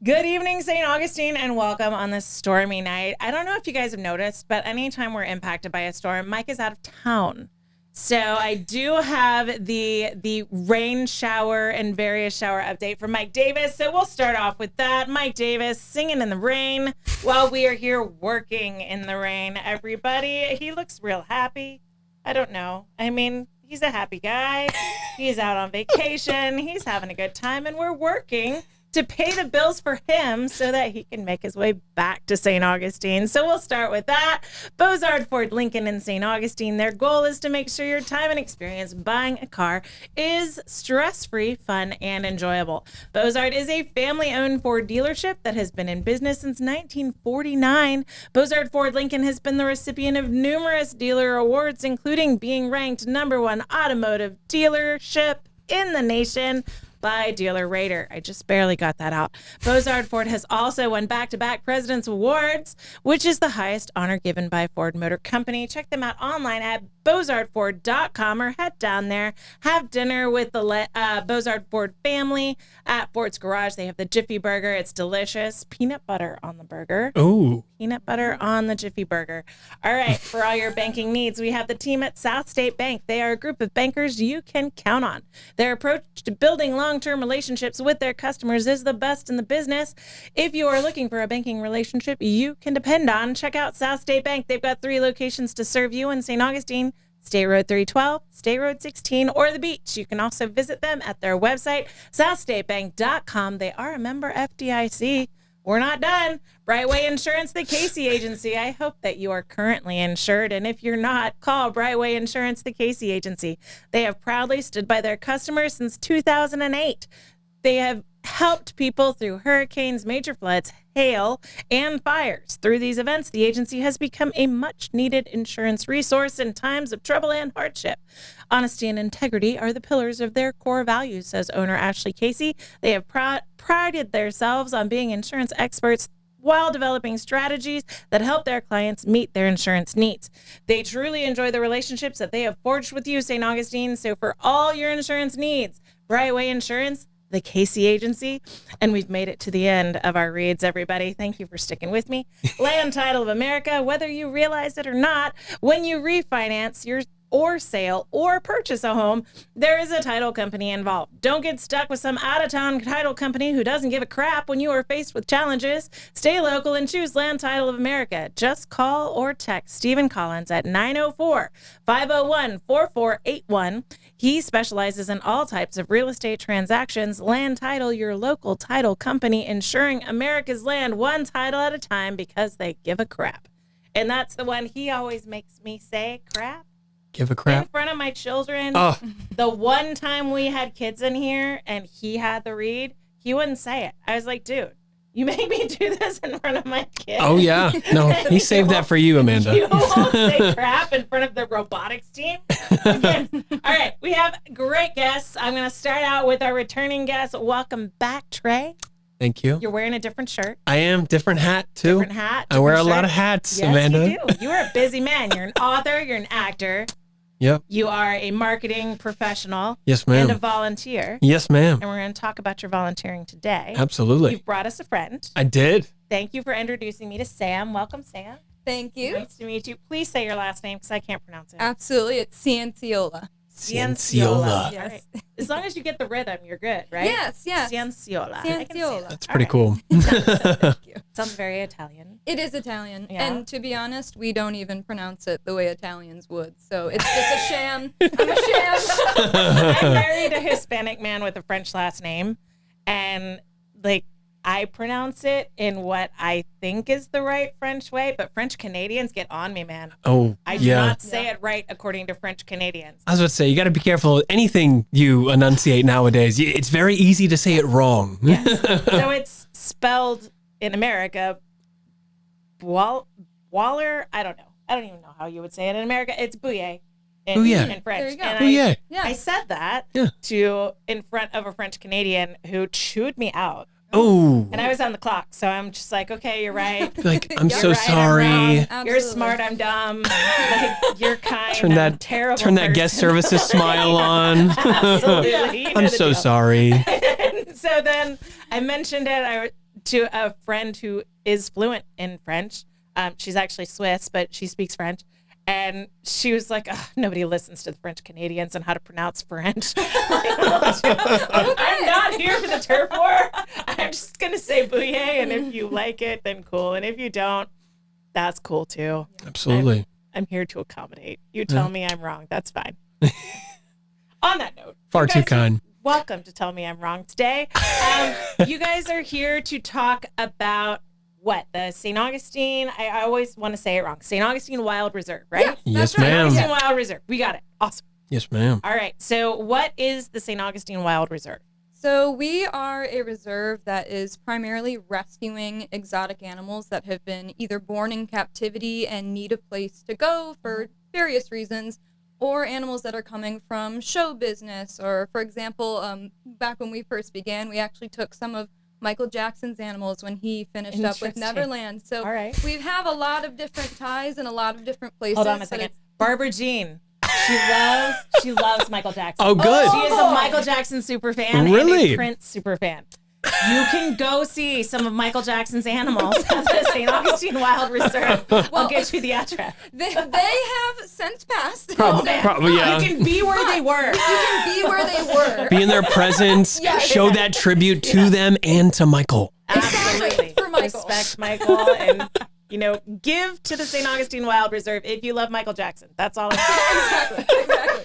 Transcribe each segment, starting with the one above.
Good evening, St. Augustine, and welcome on this stormy night. I don't know if you guys have noticed, but anytime we're impacted by a storm, Mike is out of town. So I do have the rain shower and various shower update from Mike Davis. So we'll start off with that. Mike Davis singing in the rain while we are here working in the rain. Everybody, he looks real happy. I don't know. I mean, he's a happy guy. He's out on vacation. He's having a good time, and we're working to pay the bills for him so that he can make his way back to St. Augustine. So we'll start with that. Bozard Ford Lincoln in St. Augustine, their goal is to make sure your time and experience buying a car is stress-free, fun, and enjoyable. Bozard is a family-owned Ford dealership that has been in business since 1949. Bozard Ford Lincoln has been the recipient of numerous dealer awards, including being ranked #1 automotive dealership in the nation by Dealer Rater. I just barely got that out. Bozard Ford has also won back-to-back President's Awards, which is the highest honor given by Ford Motor Company. Check them out online at bozardford.com or head down there. Have dinner with the Bozard Ford family at Ford's Garage. They have the Jiffy Burger. It's delicious. Peanut butter on the burger. Oh. Peanut butter on the Jiffy Burger. All right, for all your banking needs, we have the team at South State Bank. They are a group of bankers you can count on. Their approach to building long-term relationships with their customers is the best in the business. If you are looking for a banking relationship you can depend on, check out South State Bank. They've got 3 locations to serve you in St. Augustine: State Road 312, State Road 16, or the beach. You can also visit them at their website, southstatebank.com. They are a member FDIC. We're not done. Brightway Insurance, the Casey Agency. I hope that you are currently insured, and if you're not, call Brightway Insurance, the Casey Agency. They have proudly stood by their customers since 2008. They have helped people through hurricanes, major floods, hail, and fires. Through these events, the agency has become a much-needed insurance resource in times of trouble and hardship. Honesty and integrity are the pillars of their core values, says owner Ashley Casey. They have prided themselves on being insurance experts while developing strategies that help their clients meet their insurance needs. They truly enjoy the relationships that they have forged with you, St. Augustine. So for all your insurance needs, Brightway Insurance, the Casey Agency. And we've made it to the end of our reads, everybody. Thank you for sticking with me. Land Title of America, whether you realize it or not, when you refinance your or sale or purchase a home, there is a title company involved. Don't get stuck with some out-of-town title company who doesn't give a crap when you are faced with challenges. Stay local and choose Land Title of America. Just call or text Stephen Collins at 904-501-4481. He specializes in all types of real estate transactions. Land Title, your local title company, ensuring America's land one title at a time because they give a crap. And that's the one he always makes me say, crap. Give a crap. In front of my children. Oh. The one time we had kids in here and he had the read, he wouldn't say it. I was like, dude, you make me do this in front of my kids. Oh, yeah. No, he saved that for you, Amanda. You won't say crap in front of the robotics team. Again. All right, we have great guests. I'm going to start out with our returning guest. Welcome back, Trey. Thank you. You're wearing a different shirt. I am. Different hat, too. Different hat. I wear a shirt. lot of hats, yes, Amanda. You do. You are a busy man. You're an author. You're an actor. Yep. You are a marketing professional. Yes, ma'am. And a volunteer. Yes, ma'am. And we're going to talk about your volunteering today. Absolutely. You've brought us a friend. I did. Thank you for introducing me to Sam. Welcome, Sam. Thank you. Nice to meet you. Please say your last name because I can't pronounce it. Absolutely. It's Cianciolo. Cianciolo. Yes. Right. As long as you get the rhythm, you're good, right? Yes, yes. Cianciola. Cianciola. That's pretty All cool. Thank you. Sounds very Italian. It is Italian. Yeah. And to be honest, we don't even pronounce it the way Italians would. So it's just a sham. I'm a sham. I married a Hispanic man with a French last name. And like, I pronounce it in what I think is the right French way, but French Canadians get on me, man. Oh, I do not say it right according to French Canadians. I was about to say, you got to be careful. Anything you enunciate nowadays, it's very easy to say it wrong. Yes. So it's spelled in America, Waller. I don't know. I don't even know how you would say it in America. It's bouillet in French. There you go. And Bouillet. I said that in front of a French Canadian who chewed me out. Oh. And I was on the clock, so I'm just like, okay, you're right. Like, I'm so right, sorry. I'm wrong. You're Absolutely. smart, I'm dumb. Like, you're kind, Turn I'm that terrible. Turn that guest services smile on. Absolutely. You know I'm the so deal. sorry. And so then I mentioned it. to a friend who is fluent in French. She's actually Swiss, but she speaks French. And she was like, nobody listens to the French Canadians on how to pronounce French. I'm not here for the turf war. I'm just going to say bouillet. And if you like it, then cool. And if you don't, that's cool too. Absolutely. I'm here to accommodate. You tell me I'm wrong. That's fine. On that note. Far too kind. Welcome to Tell Me I'm Wrong today. You guys are here to talk about what? The St. Augustine, I always want to say it wrong. St. Augustine Wild Reserve, right? Yes, St. ma'am. Augustine Wild Reserve. We got it. Awesome. Yes, ma'am. All right. So what is the St. Augustine Wild Reserve? So we are a reserve that is primarily rescuing exotic animals that have been either born in captivity and need a place to go for various reasons, or animals that are coming from show business. Or, for example, back when we first began, we actually took some of Michael Jackson's animals when he finished up with Neverland. So we have a lot of different ties in a lot of different places. Hold on a second. Barbara Jean. She loves Michael Jackson. Oh, good. She is a Michael Jackson super fan Really? and a Prince super fan. You can go see some of Michael Jackson's animals at the St. Augustine Wild Reserve. I'll get you the address. They have since passed. Probably, yeah. You can be where they were. You can be where they were. Be in their presence, show that tribute to them and to Michael. Absolutely. For Michael. Respect Michael and, give to the St. Augustine Wild Reserve if you love Michael Jackson. That's all I'm saying. Exactly.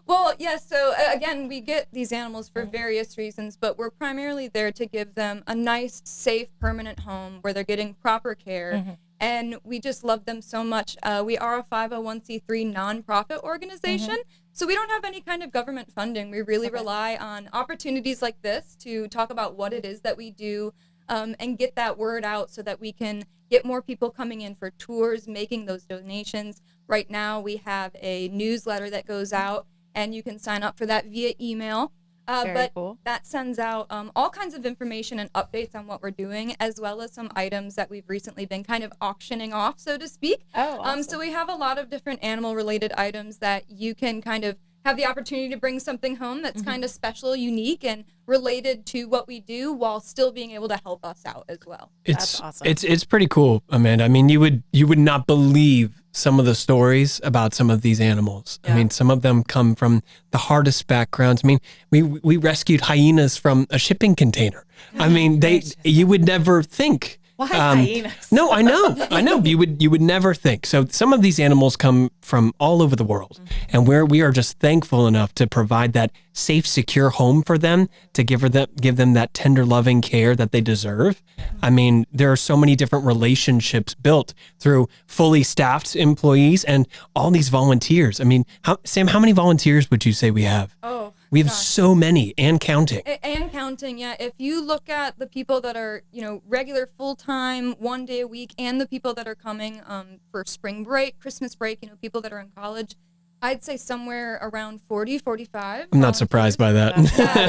Well, yes. So again, we get these animals for various reasons, but we're primarily there to give them a nice, safe, permanent home where they're getting proper care. And we just love them so much. We are a 501c3 nonprofit organization, so we don't have any kind of government funding. We really rely on opportunities like this to talk about what it is that we do and get that word out so that we can get more people coming in for tours, making those donations. Right now, we have a newsletter that goes out, and you can sign up for that via email. But cool. That sends out all kinds of information and updates on what we're doing, as well as some items that we've recently been kind of auctioning off, so to speak. Oh, awesome. So we have a lot of different animal-related items that you can kind of have the opportunity to bring something home that's kind of special, unique, and related to what we do while still being able to help us out as well. That's awesome. It's pretty cool, Amanda. I mean, you would not believe some of the stories about some of these animals. I mean, some of them come from the hardest backgrounds. I mean, we rescued hyenas from a shipping container. I mean, you would never think. Why hyenas? No, I know. You would never think. So some of these animals come from all over the world, and we are just thankful enough to provide that safe, secure home for them, to give them that tender, loving care that they deserve. I mean, there are so many different relationships built through fully staffed employees and all these volunteers. I mean, Sam, how many volunteers would you say we have? Oh, we have so many and counting. And counting, yeah. If you look at the people that are, regular full-time, 1 day a week, and the people that are coming for spring break, Christmas break, people that are in college, I'd say somewhere around 40, 45. I'm not surprised by that.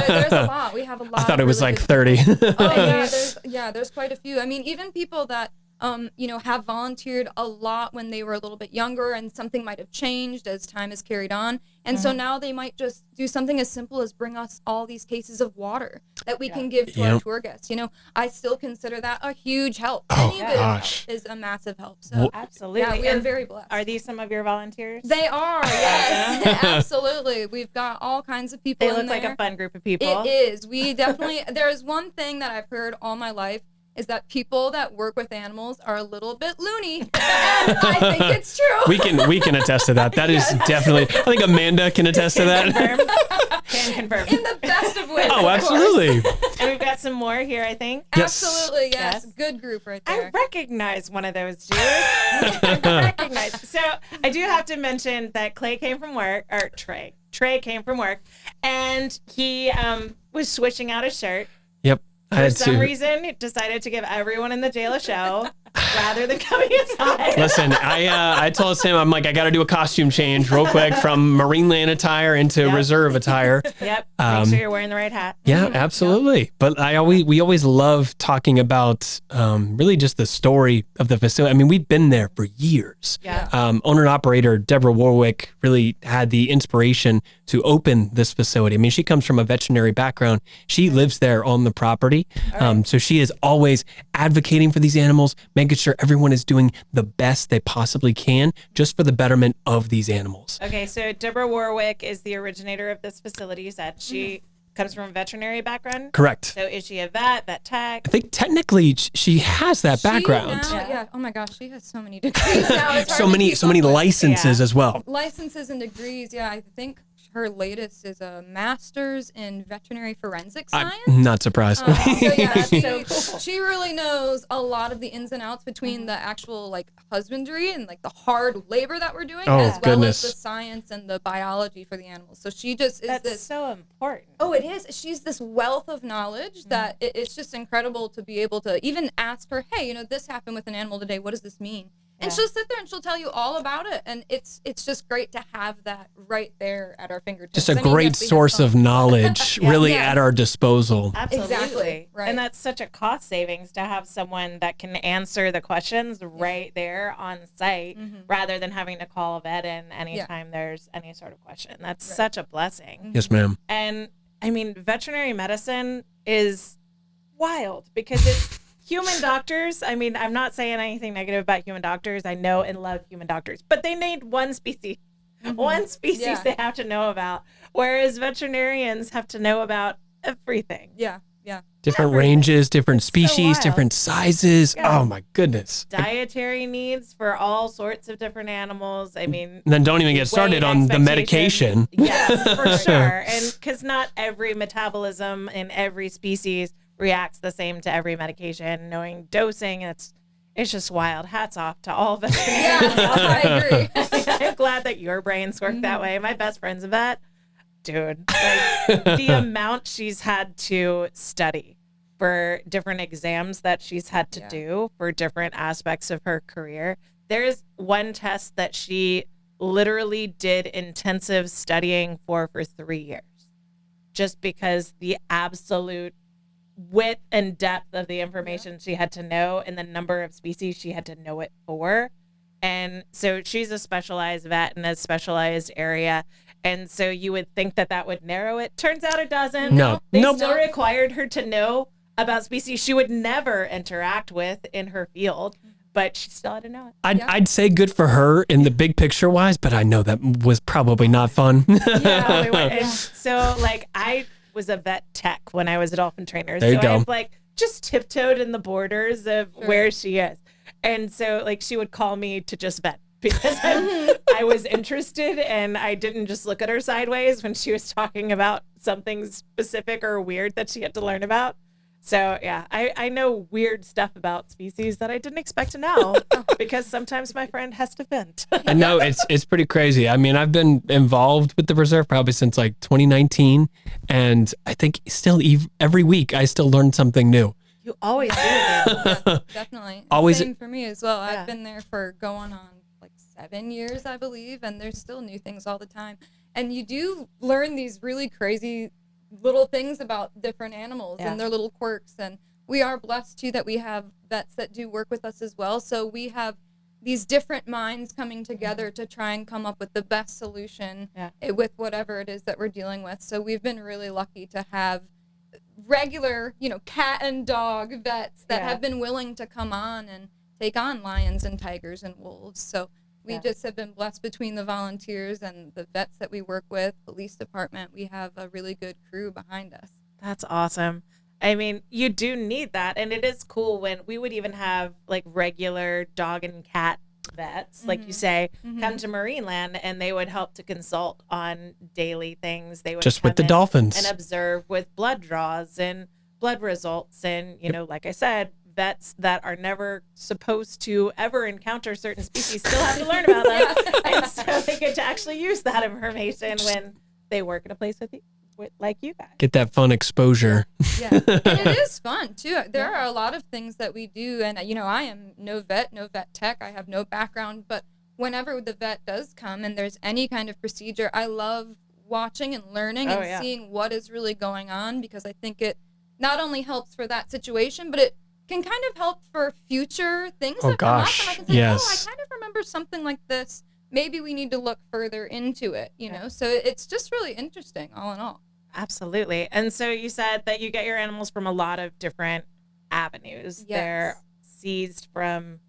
There's a lot. We have a lot. I thought it was like 30. There's quite a few. I mean, even people that have volunteered a lot when they were a little bit younger, and something might have changed as time has carried on. And so now they might just do something as simple as bring us all these cases of water that we can give to our tour guests. I still consider that a huge help. Any bit of help is a massive help. So absolutely. Yeah, we are very blessed. Are these some of your volunteers? They are, yes. Absolutely. We've got all kinds of people in there. They look like a fun group of people. It is. We definitely, there's one thing that I've heard all my life, is that people that work with animals are a little bit loony. And I think it's true. We can attest to that. That is definitely, I think Amanda can attest to that. Can confirm. In the best of ways. Oh, absolutely. And we've got some more here, I think. Yes. Absolutely, yes. Good group right there. I recognize one of those dudes. I recognize. So I do have to mention that Trey came from work, and he was switching out his shirt. Yep. For some reason, he decided to give everyone in the jail a show. rather than coming inside. Listen, I told Sam, I'm like, I got to do a costume change real quick from Marineland attire into reserve attire. Yep. Make sure you're wearing the right hat. Yeah, absolutely. But we always love talking about really just the story of the facility. I mean, we've been there for years. Yeah. Owner and operator Deborah Warwick really had the inspiration to open this facility. I mean, she comes from a veterinary background. She lives there on the property. So she is always advocating for these animals, making sure everyone is doing the best they possibly can just for the betterment of these animals. Okay, so Deborah Warwick is the originator of this facility. You said she comes from a veterinary background? Correct. So is she a vet tech? I think technically she has that background. Oh my gosh, she has so many degrees now. It's so hard to many keep up with. licenses as well. Licenses and degrees. Yeah, I think her latest is a master's in veterinary forensic science. I'm not surprised. So yeah, That's so cool. she really knows a lot of the ins and outs between the actual like husbandry and like the hard labor that we're doing, Oh, as well goodness. as the science and the biology for the animals. So she just is That's this. so important. Oh, it is. She's this wealth of knowledge that it's just incredible to be able to even ask her, hey, this happened with an animal today. What does this mean? And she'll sit there and she'll tell you all about it. And it's just great to have that right there at our fingertips. Just a great source of knowledge really Yes. at our disposal. Absolutely. Exactly, right. And that's such a cost savings to have someone that can answer the questions right there on site rather than having to call a vet in anytime there's any sort of question. That's such a blessing. Yes, ma'am. And I mean, veterinary medicine is wild because it's human doctors. I mean, I'm not saying anything negative about human doctors. I know and love human doctors, but they need one species. One species they have to know about, whereas veterinarians have to know about everything. Yeah. Different ranges, different species, wild. different sizes. Yeah. Oh my goodness. Dietary needs for all sorts of different animals. I mean, And then don't even get started weight on the expectations. medication. Yes, for sure. And because not every metabolism in every species reacts the same to every medication. Knowing dosing, it's just wild. Hats off to all veterinarians. Yeah, I agree. I'm glad that your brains work that way. My best friend's a vet. Dude, like the amount she's had to study for different exams that she's had to do for different aspects of her career. There's one test that she literally did intensive studying for 3 years, just because the absolute width and depth of the information she had to know and the number of species she had to know it for. And so she's a specialized vet in a specialized area. And so you would think that would narrow it. Turns out it doesn't. No. They Nope. still required her to know about species she would never interact with in her field, but she still had to know it. I'd say good for her in the big picture wise, but I know that was probably not fun. Yeah. And so like I was a vet tech when I was a dolphin trainer. There you go. I've like just tiptoed in the borders of where she is. And so like she would call me to just vet because I was interested and I didn't just look at her sideways when she was talking about something specific or weird that she had to learn about. So yeah, I know weird stuff about species that I didn't expect to know because sometimes my friend has to vent. I know it's pretty crazy. I mean, I've been involved with the reserve probably since like 2019, and I think still every week I still learn something new. You always do that. Definitely. Always- Same for me as well. Yeah. I've been there for going on like 7 years, I believe, and there's still new things all the time. And you do learn these really crazy little things about different animals and their little quirks. And we are blessed too that we have vets that do work with us as well. So we have these different minds coming together to try and come up with the best solution with whatever it is that we're dealing with. So we've been really lucky to have regular, cat and dog vets that have been willing to come on and take on lions and tigers and wolves. So we just have been blessed between the volunteers and the vets that we work with, police department. We have a really good crew behind us. That's awesome. I mean, you do need that. And it is cool when we would even have like regular dog and cat vets, like you say, come to Marineland and they would help to consult on daily things. They would Just with come the in dolphins. and observe with blood draws and blood results. And, like I said, vets that are never supposed to ever encounter certain species still have to learn about them. And so they get to actually use that information when they work at a place with you. like you guys. Get that fun exposure. Yeah, and it is fun too. There are a lot of things that we do, and I am no vet tech. I have no background, but whenever the vet does come and there's any kind of procedure, I love watching and learning and seeing what is really going on, because I think it not only helps for that situation, but it can kind of help for future things that come up. And I can say, I kind of remember something like this. Maybe we need to look further into it, you know? So it's just really interesting all in all. Absolutely. And so you said that you get your animals from a lot of different avenues. Yes. They're seized from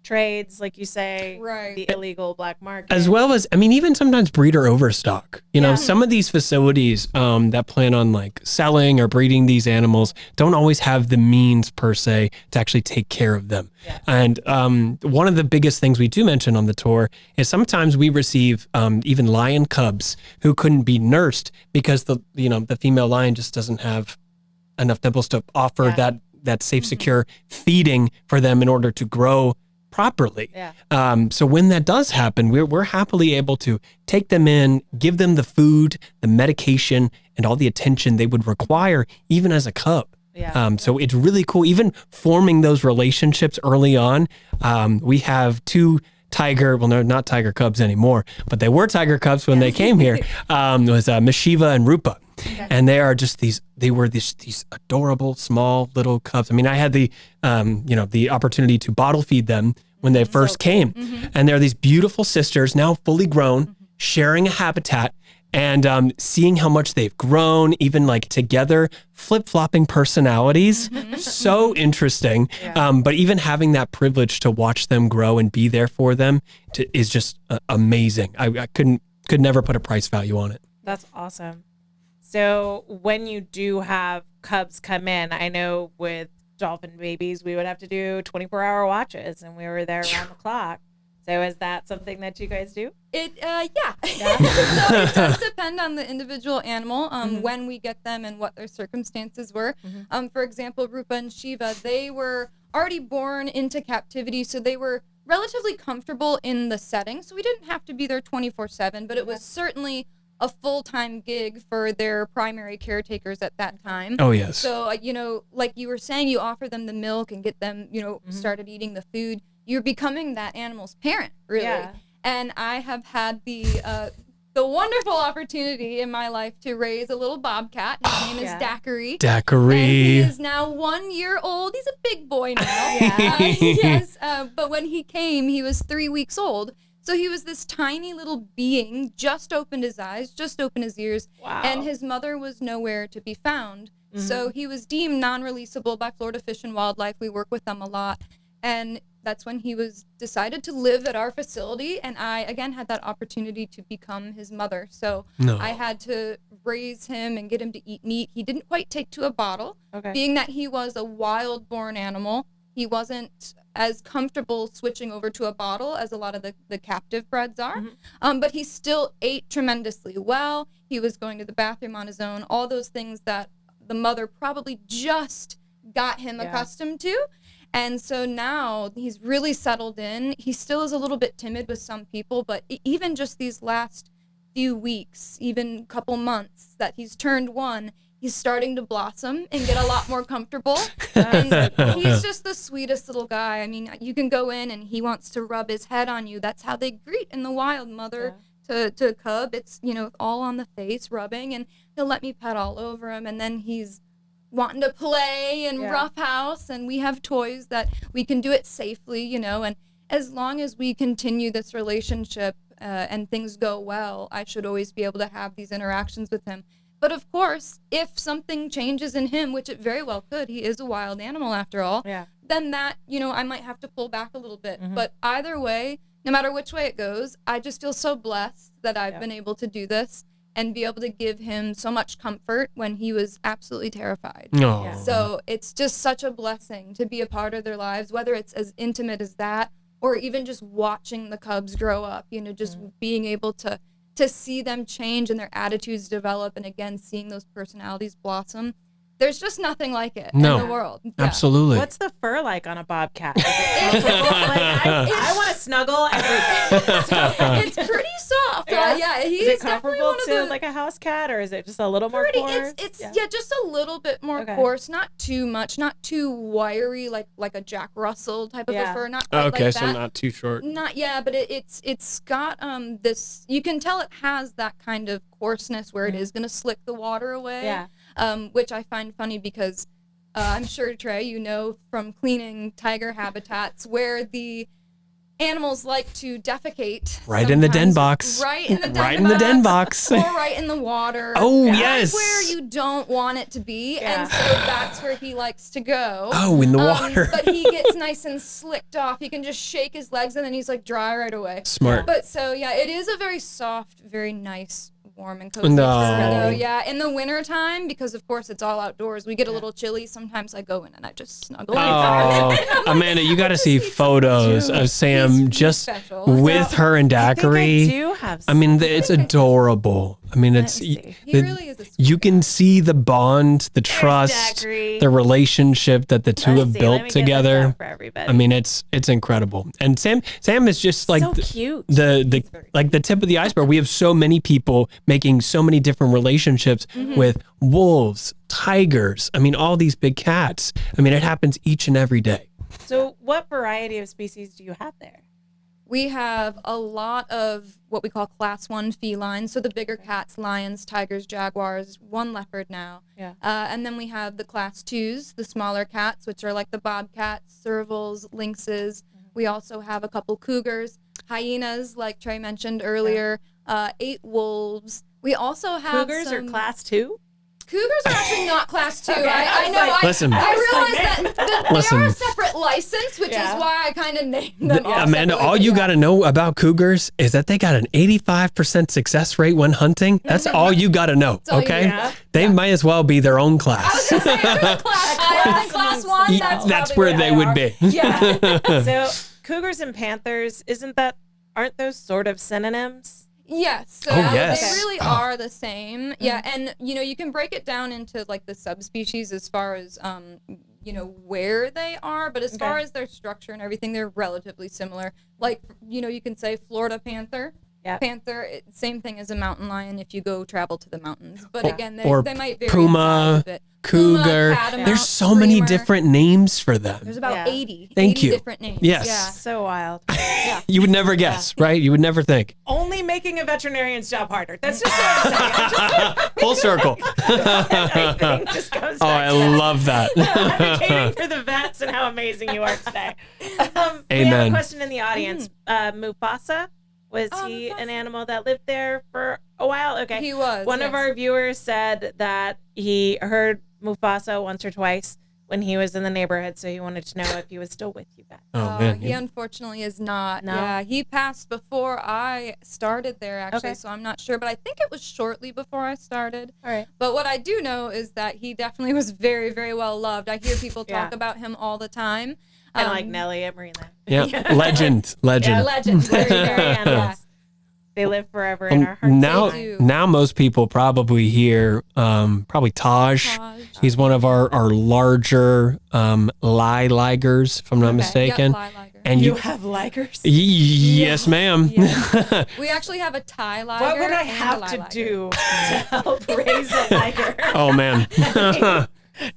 trades, like you say, right, the illegal black market. As well as, I mean, even sometimes breeder overstock. You know, some of these facilities that plan on like selling or breeding these animals don't always have the means per se to actually take care of them. Yeah. And one of the biggest things we do mention on the tour is sometimes we receive even lion cubs who couldn't be nursed because the female lion just doesn't have enough nipples to offer that safe, secure feeding for them in order to grow properly. Yeah. So when that does happen, we're happily able to take them in, give them the food, the medication, and all the attention they would require, even as a cub. Yeah. So it's really cool. Even forming those relationships early on. We have two not tiger cubs anymore, but they were tiger cubs when they came here. It was Mishiva and Rupa. Okay. And they are just these adorable small little cubs. I mean, I had the opportunity to bottle feed them when they first came. And they're these beautiful sisters, now fully grown, sharing a habitat, and seeing how much they've grown, even like together, flip-flopping personalities. So interesting. Yeah. But even having that privilege to watch them grow and be there for them is just amazing. I could never put a price value on it. That's awesome. So when you do have cubs come in, I know with dolphin babies, we would have to do 24-hour watches, and we were there around the clock. So is that something that you guys do? Yeah. So it does depend on the individual animal, when we get them and what their circumstances were. For example, Rupa and Shiva, they were already born into captivity, so they were relatively comfortable in the setting. So we didn't have to be there 24/7, but it was certainly a full-time gig for their primary caretakers at that time. Oh, yes. So, like you were saying, you offer them the milk and get them, started eating the food. You're becoming that animal's parent, really. Yeah. And I have had the wonderful opportunity in my life to raise a little bobcat. His name is Daiquiri. Daiquiri. And he is now 1 year old. He's a big boy now. Yes. But when he came, he was 3 weeks old. So he was this tiny little being, just opened his eyes, just opened his ears, and his mother was nowhere to be found. So he was deemed non-releasable by Florida Fish and Wildlife. We work with them a lot. And that's when he was decided to live at our facility. And I, again, had that opportunity to become his mother. So I had to raise him and get him to eat meat. He didn't quite take to a bottle, being that he was a wild-born animal. He wasn't as comfortable switching over to a bottle as a lot of the captive breds are. But he still ate tremendously well. He was going to the bathroom on his own, all those things that the mother probably just got him accustomed to. And so now he's really settled in. He still is a little bit timid with some people, but even just these last few weeks, even couple months that he's turned 1, he's starting to blossom and get a lot more comfortable. And he's just the sweetest little guy. I mean, you can go in and he wants to rub his head on you. That's how they greet in the wild, mother to cub. It's, all on the face, rubbing, and he'll let me pet all over him. And then he's wanting to play and roughhouse, and we have toys that we can do it safely, and as long as we continue this relationship and things go well, I should always be able to have these interactions with him. But of course, if something changes in him, which it very well could, he is a wild animal after all, then that, I might have to pull back a little bit. But either way, no matter which way it goes, I just feel so blessed that I've been able to do this and be able to give him so much comfort when he was absolutely terrified. So it's just such a blessing to be a part of their lives, whether it's as intimate as that or even just watching the cubs grow up, just being able to see them change and their attitudes develop, and again, seeing those personalities blossom. There's just nothing like it in the world. Absolutely. What's the fur like on a bobcat? I want to snuggle everything. It's pretty soft. Is he's it definitely comparable one of to the like a house cat, or is it just a little more pretty. coarse? It's just a little bit more Okay. coarse, not too much, not too wiry like a Jack Russell type of a fur, not quite Okay, like so that. not too short. Not but it's got this. You can tell it has that kind of coarseness where it is gonna slick the water away. Yeah. Which I find funny because I'm sure, Trey, you know from cleaning tiger habitats where the animals like to defecate Right in the den sometimes, box. right in the den Right box, in the den box. or right in the water. Oh, Right yes. where you don't want it to be, Yeah. and so that's where he likes to go. Oh, in the water. But he gets nice and slicked off. He can just shake his legs, and then he's like dry right away. Smart. But so it is a very soft, very nice, warm and cozy No. fur, though. Yeah, in the winter time, because of course it's all outdoors, we get a little chilly. Sometimes I go in and I just snuggle in. Oh, Amanda, you got to see photos of Sam He's just special. with her and I think I Daiquiri. do have I mean, it's adorable. I mean, it's me see. He really is a sweet you can see the bond, the trust, Daiquiri. the relationship that the two Let's have see, let built me get this together. out for everybody. I mean, it's incredible. And Sam is just like so cute. the like the tip of the iceberg. We have so many people making so many different relationships with wolves, tigers. I mean, all these big cats. I mean, it happens each and every day. So what variety of species do you have there? We have a lot of what we call class 1 felines, so the bigger cats, lions, tigers, jaguars, one leopard now. Yeah. And then we have the class 2s, the smaller cats, which are like the bobcats, servals, lynxes. We also have a couple cougars, hyenas, like Trey mentioned earlier, 8 wolves. We also have Cougars are some- class 2? Cougars are actually not class 2. Okay, I know. like- Listen. I realize that they Listen. are a separate license, which Yeah. is why I kind of named them all Amanda, separately, all but you yeah. got to know about cougars is that they got an 85% success rate when hunting. That's all you got to know. all you Okay. got. They might as well be their own I was class. gonna say, if there's a class 1, That's probably where they would are. be. Yeah. So cougars and panthers, aren't those sort of synonyms? Yes. So Oh, yes. they really Oh. are the same. Yeah, and you can break it down into like the subspecies as far as where they are, but as far Okay. as their structure and everything, they're relatively similar. Like, you can say Florida panther. Yep. Panther, same thing as a mountain lion if you go travel to the mountains. But Yeah. again, Or they might vary puma, in size a bit. cougar. catamount, There's so many screamer. different names for them. There's about Yeah. 80. Thank 80 you. different names. Yes. Yeah. So wild. You would never guess, right? You would never think. Only making a veterinarian's job harder. That's just what I'm saying. Full circle. Everything just goes Oh, back I to that. love that. Advocating for the vets and how amazing you are today. We have a Amen. question in the audience. Mufasa, was he an animal that lived there for a while? Okay. He was. One of yes. our viewers said that he heard Mufasa once or twice when he was in the neighborhood, so he wanted to know if he was still with you guys. Oh, man. He unfortunately is not. No? Yeah, he passed before I started there, actually, Okay. so I'm not sure. But I think it was shortly before I started. All right. But what I do know is that he definitely was very, very well loved. I hear people talk Yeah. about him all the time. Kind of like Nellie at Marina. Yeah. Legend. Yeah, Legend. legends. Legendary animals. They live forever in our hearts. Now, They do. now most people probably hear probably Taj. Taj. He's one of our larger ligers, if I'm not mistaken. Yep, liger. And You have ligers? yes, ma'am. We actually have a Thai liger. What would I and a have to liger. do to help raise a liger? Oh man.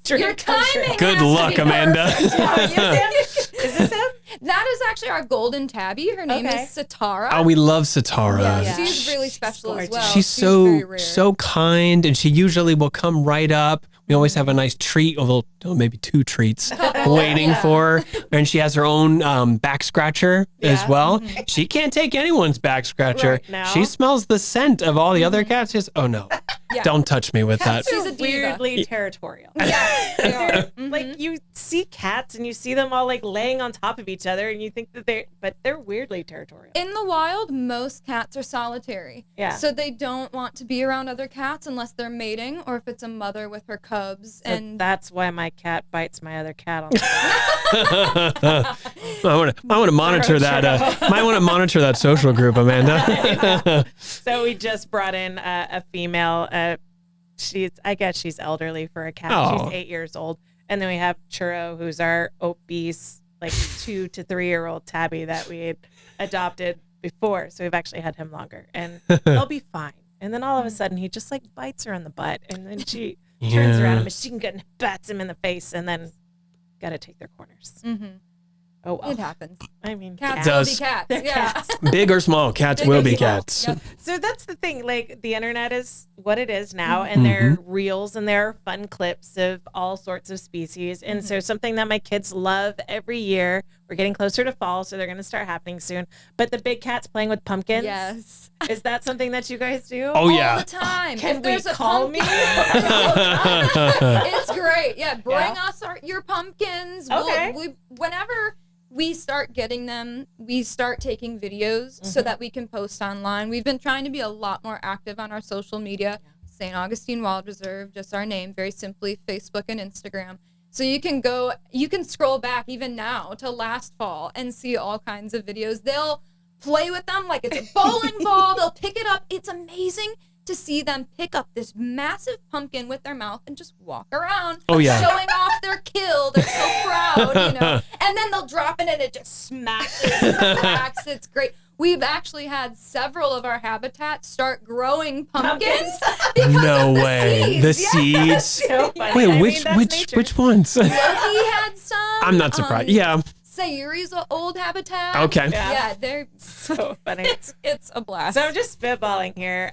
Dream Your come true. timing Good has to luck, be Amanda. Is this him? That is actually our golden tabby. Her name Okay. is Satara. Oh, we love Satara. Yeah, she's really special as gorgeous. well. She's very rare. so kind, and she usually will come right up. We always have a nice treat, although maybe 2 treats waiting Yeah. for her. And she has her own back scratcher as Yeah. well. She can't take anyone's back scratcher. Right now. She smells the scent of all the other cats. Just, oh no, Yeah. don't touch me with that. She's a diva. weirdly territorial. Yes, they are. Like you see cats and you see them all like laying on top of each other and you think that they're weirdly territorial. In the wild, most cats are solitary. Yeah. So they don't want to be around other cats unless they're mating or if it's a mother with her cubs. So And that's why my cat bites my other cat on the I want to monitor that. Might want to monitor that social group, Amanda. So we just brought in a female. I guess she's elderly for a cat. Oh. She's 8 years old. And then we have Churro, who's our obese, like 2 to 3 year old tabby that we had adopted before, so we've actually had him longer, and they'll be fine. And then all of a sudden, he just like bites her in the butt, and then she turns around, a machine gun and bats him in the face, and then got to take their corners. Oh, well. It happens. I mean, Cats will be cats. They're Yeah. cats. Big or small, cats will be cats. Yep. So that's the thing. Like, the internet is what it is now, and there are reels and there are fun clips of all sorts of species. And so something that my kids love every year, we're getting closer to fall, so they're going to start happening soon. But the big cats playing with pumpkins. Yes. Is that something that you guys do? Oh, yeah. All the time. Can If there's we a call me? It's great. Yeah, bring us your pumpkins. Okay. Whenever we start getting them, we start taking videos so that we can post online. We've been trying to be a lot more active on our social media. St. Augustine Wild Reserve, just our name, very simply, Facebook and Instagram. So you can scroll back even now to last fall and see all kinds of videos. They'll play with them like it's a bowling ball. They'll pick it up. It's amazing to see them pick up this massive pumpkin with their mouth and just walk around, showing off their kill. They're so proud, And then they'll drop it and it just smashes and cracks. It's great. We've actually had several of our habitats start growing pumpkins because No of the way. seeds. The seeds. So funny. Wait, I mean, which that's nature. which ones? Loki had some. I'm not surprised. Yeah. Sayuri's old habitat. Okay. Yeah, they're So funny. it's a blast. So I'm just spitballing here.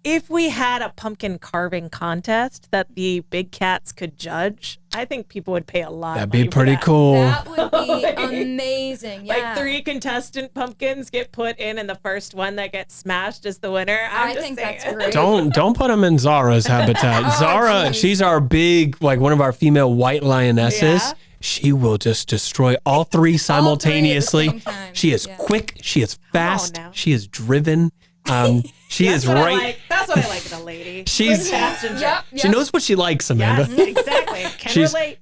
If we had a pumpkin carving contest that the big cats could judge, I think people would pay a lot. That'd of money be for pretty that. cool. That would be amazing. Yeah. Like 3 contestant pumpkins get put in, and the first one that gets smashed is the winner. I think that's great. Don't put them in Zara's habitat. Zara, geez. she's our big, like one of our female white lionesses. Yeah. She will just destroy all 3 simultaneously. same time. She is Yeah. quick. She is fast. now. She is driven. She is That's what right. I like. That's what I like in a lady. She's- Quick, fast, and Yep. She knows what she likes, Amanda. Yes, exactly. Can relate.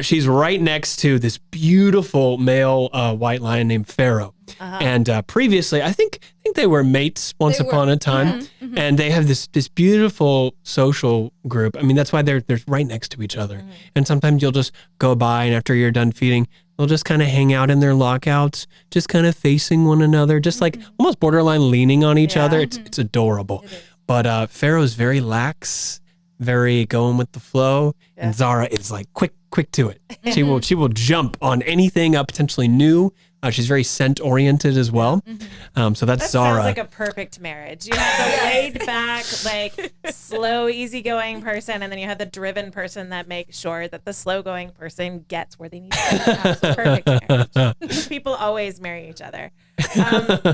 She's right next to this beautiful male white lion named Pharaoh. And previously, I think they were mates once They were. upon a time, and they have this beautiful social group. I mean, that's why they're right next to each other. And sometimes you'll just go by, and after you're done feeding, they'll just kind of hang out in their lockouts, just kind of facing one another, just like almost borderline leaning on each other. It's adorable. But Pharaoh's very lax, very going with the flow, and Zara is like quick to it. She will jump on anything potentially new. She's very scent oriented as well. So that's That Zara. sounds like a perfect marriage. You have the laid back, like slow, easygoing person, and then you have the driven person that makes sure that the slow going person gets where they need to go. It's a perfect marriage. People always marry each other.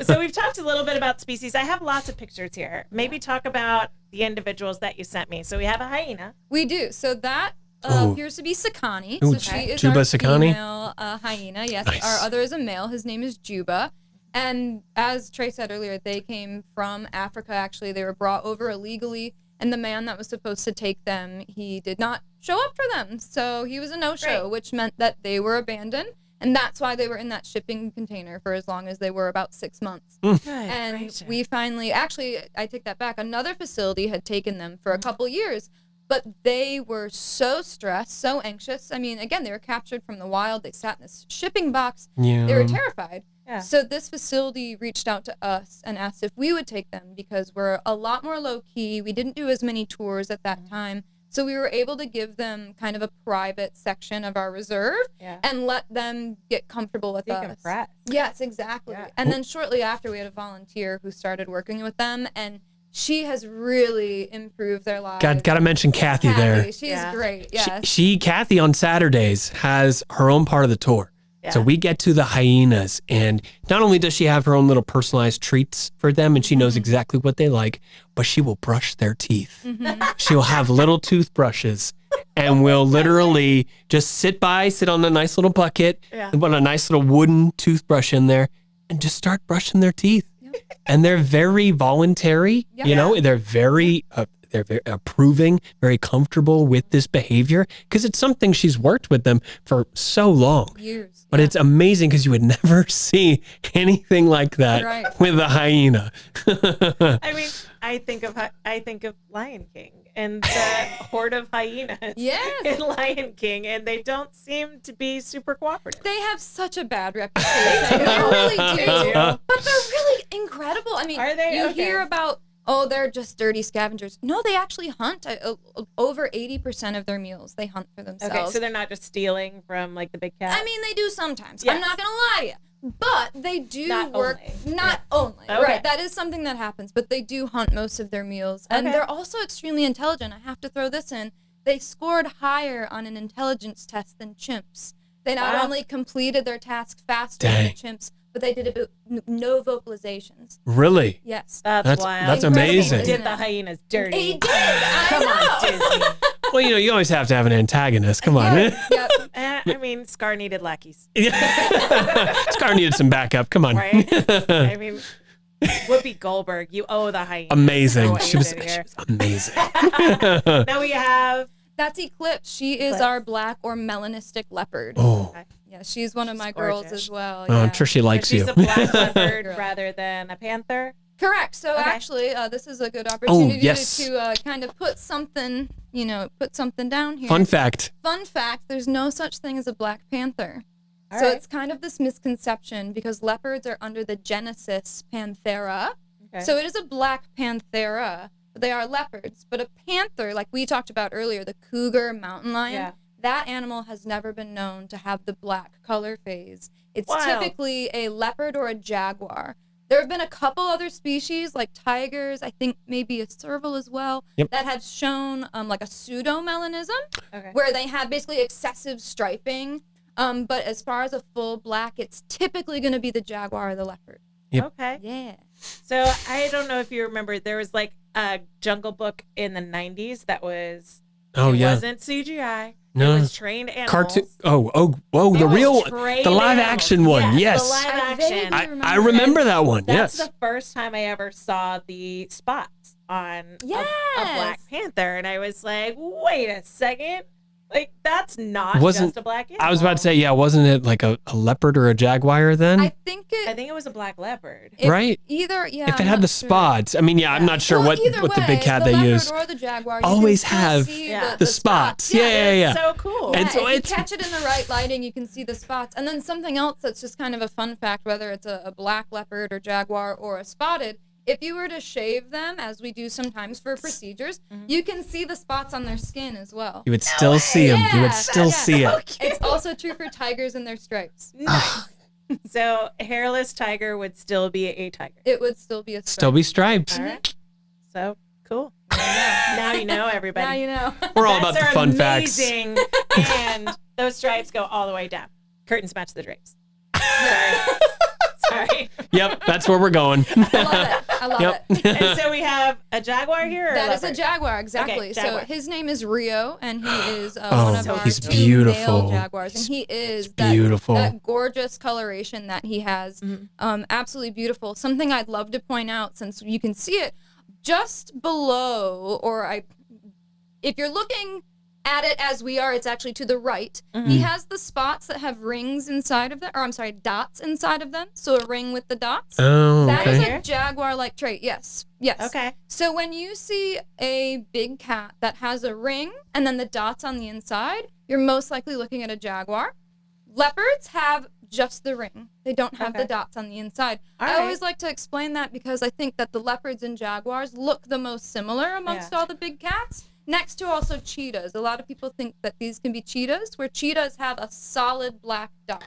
So we've talked a little bit about species. I have lots of pictures here. Maybe talk about the individuals that you sent me. So we have a hyena. We do. So that Ooh. appears to be Sakani. Ooh, So she is Juba our Sakani? female hyena. Yes, Nice. our other is a male. His name is Juba. And as Trey said earlier, they came from Africa. Actually, they were brought over illegally. And the man that was supposed to take them, he did not show up for them. So he was a no-show, Right. which meant that they were abandoned. And that's why they were in that shipping container for as long as they were, about 6 months. And we finally, actually, I take that back. Another facility had taken them for a couple years, but they were so stressed, so anxious. I mean, again, they were captured from the wild. They sat in this shipping box. Yeah. They were terrified. Yeah. So this facility reached out to us and asked if we would take them because we're a lot more low key. We didn't do as many tours at that time. So we were able to give them kind of a private section of our reserve and let them get comfortable with us. Decompress. Yes, exactly. Yeah. And then shortly after, we had a volunteer who started working with them, and she has really improved their lives. Got to mention Kathy there. She's great. Yes. Kathy on Saturdays has her own part of the tour. So we get to the hyenas, and not only does she have her own little personalized treats for them, and she knows exactly what they like, but she will brush their teeth. She'll have little toothbrushes, and will literally just sit on a nice little bucket, and put a nice little wooden toothbrush in there, and just start brushing their teeth. And they're very voluntary, they're very approving, very comfortable with this behavior because it's something she's worked with them for so long. Years. But it's amazing because you would never see anything like that with a hyena. I mean, I think of Lion King and the horde of hyenas in Lion King, and they don't seem to be super cooperative. They have such a bad reputation. They really do. But they're really incredible. I mean, Are they? you Okay. hear about, oh, they're just dirty scavengers. No, they actually hunt. Over 80% of their meals, they hunt for themselves. Okay, so they're not just stealing from like the big cat. I mean, they do sometimes. Yes. I'm not going to lie to you. But they do Not work. only. Not only. Okay. Right. That is something that happens. But they do hunt most of their meals. And Okay. they're also extremely intelligent. I have to throw this in. They scored higher on an intelligence test than chimps. They not Wow. only completed their task faster than Dang. chimps, but they did it with no vocalizations. Really? Yes. That's wild. That's Incredible, amazing. isn't Did the hyenas dirty? He did. I Come know. on, Disney. Well, you always have to have an antagonist. Come on. Yep. I mean, Scar needed lackeys, Scar needed some backup. Come on. right? I mean, Whoopi Goldberg, you owe the hyena. Amazing. What She you was, did she here. was amazing. Now we have. That's Eclipse. She is Eclipse. our black or melanistic leopard. Oh, Yeah, she's one of my She's girls gorgeous. as well. oh, I'm yeah. sure she likes She's you. a black leopard Girl. rather than a panther. Correct. So Okay. actually, this is a good opportunity yes. to kind of put something, put something down here. Fun fact. Fun fact: there's no such thing as a black panther. All So right. it's kind of this misconception because leopards are under the Genesis Panthera. Okay. So it is a black panthera, but they are leopards. But a panther, like we talked about earlier, the cougar mountain lion, Yeah. that animal has never been known to have the black color phase. It's Wild. typically a leopard or a jaguar. There have been a couple other species like tigers, I think maybe a serval as well, Yep. that have shown like a pseudomelanism Okay. where they have basically excessive striping. But as far as a full black, it's typically going to be the jaguar or the leopard. Yep. Okay. Yeah. So I don't know if you remember, there was like a Jungle Book in the 90s that was. Oh, it yeah. wasn't CGI. No. It was trained animals. Cartoon. Oh, It the was real, trained the live animals. action one. Yes. The live I action. vaguely I remember that one. That's Yes. the first time I ever saw the spots on a Black Yes. Panther. And I was like, wait a second. Like, that's not Wasn't- just a black animal. I was about to say, yeah, wasn't it like a leopard or a jaguar then? I think I think it was a black leopard. Right? Either, yeah. if it I'm had not the sure. spots. I mean, yeah, I'm not sure Well, what either the big way, cat the they leopard use. or the jaguar, you Always can still have see Yeah. the spots. Yeah, yeah, yeah. So cool. Yeah, And so if you it's- catch it in the right lighting, you can see the spots. And then something else that's just kind of a fun fact, whether it's a black leopard or jaguar or a spotted, if you were to shave them, as we do sometimes for procedures, you can see the spots on their skin as well. You would still see them. You would Yeah, still yeah. see it. It's also true for tigers and their stripes. Nice. So hairless tiger would still be a tiger. It would still be a stripe. Still be striped. All right. So cool. Now you know, everybody. Now you know. We're all about Bats the are fun facts. amazing, and those stripes go all the way down. Curtains match the drapes. Sorry. Sorry. Yep, that's where we're going. I love it. I love Yep. it. And so we have a jaguar here. Or That is a leopard? jaguar, exactly. jaguar. So his name is Rio, and he is Oh, one of our he's two beautiful. male jaguars, and he is beautiful. that gorgeous coloration that he has. Absolutely beautiful. Something I'd love to point out, since you can see it just below, if you're looking at it as we are, it's actually to the right. He has the spots that have rings inside of them, or I'm sorry, dots inside of them. So a ring with the dots. Oh, That is okay. a jaguar-like trait. Yes. Yes. Okay. So when you see a big cat that has a ring and then the dots on the inside, you're most likely looking at a jaguar. Leopards have just the ring. They don't have Okay. the dots on the inside. All I right. always like to explain that because I think that the leopards and jaguars look the most similar amongst all the big cats. Next to also cheetahs. A lot of people think that these can be cheetahs, where cheetahs have a solid black dot.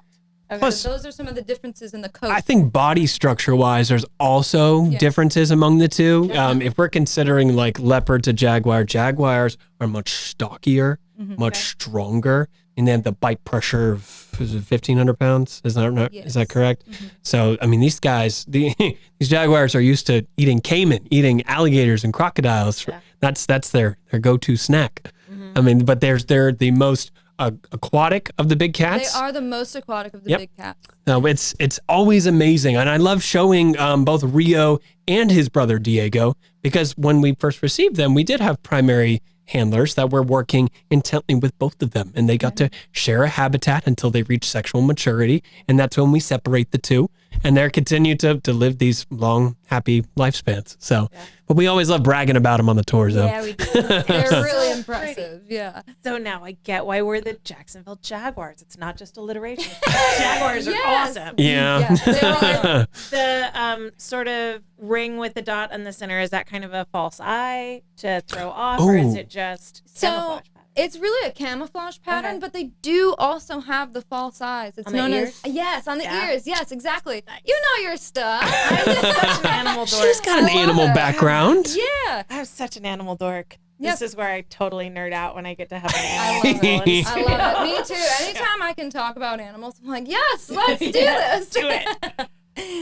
Okay. Plus- So those are some of the differences in the coat. I think body structure wise, there's also differences among the two. If we're considering like leopard to jaguar, jaguars are much stockier, much stronger, and they have the bite pressure of 1,500 pounds. Is that correct? So I mean, these guys, these jaguars are used to eating caiman, eating alligators and crocodiles. Yeah. That's their go-to snack. I mean, but they're the most aquatic of the big they cats. are the most aquatic of the Yep. big cats. No, it's always amazing, and I love showing both Rio and his brother Diego, because when we first received them, we did have primary handlers that were working intently with both of them, and they got to share a habitat until they reach sexual maturity, and that's when we separate the two, and they continue to live these long, happy lifespans. So, But we always love bragging about them on the tours, though. Yeah, we do. They're really impressive. Yeah. So now I get why we're the Jacksonville Jaguars. It's not just alliteration. Jaguars are Yes. awesome. Yeah. Yes, they are. The sort of ring with the dot in the center, is that kind of a false eye to throw off, or is Ooh. it just So camouflage pattern? it's really a camouflage pattern, Okay. but they do also have the false eyes. It's On the known ears? as yes, on the Yeah. ears. Yes, exactly. You know your stuff. I'm such an animal dork. She's got an I love animal it. background. Yeah. I'm such an animal dork. Yes. This is where I totally nerd out when I get to have an I animal. love it. I studio. love it. Me too. Anytime I can talk about animals, I'm like, yes, let's do Yeah, this. do it.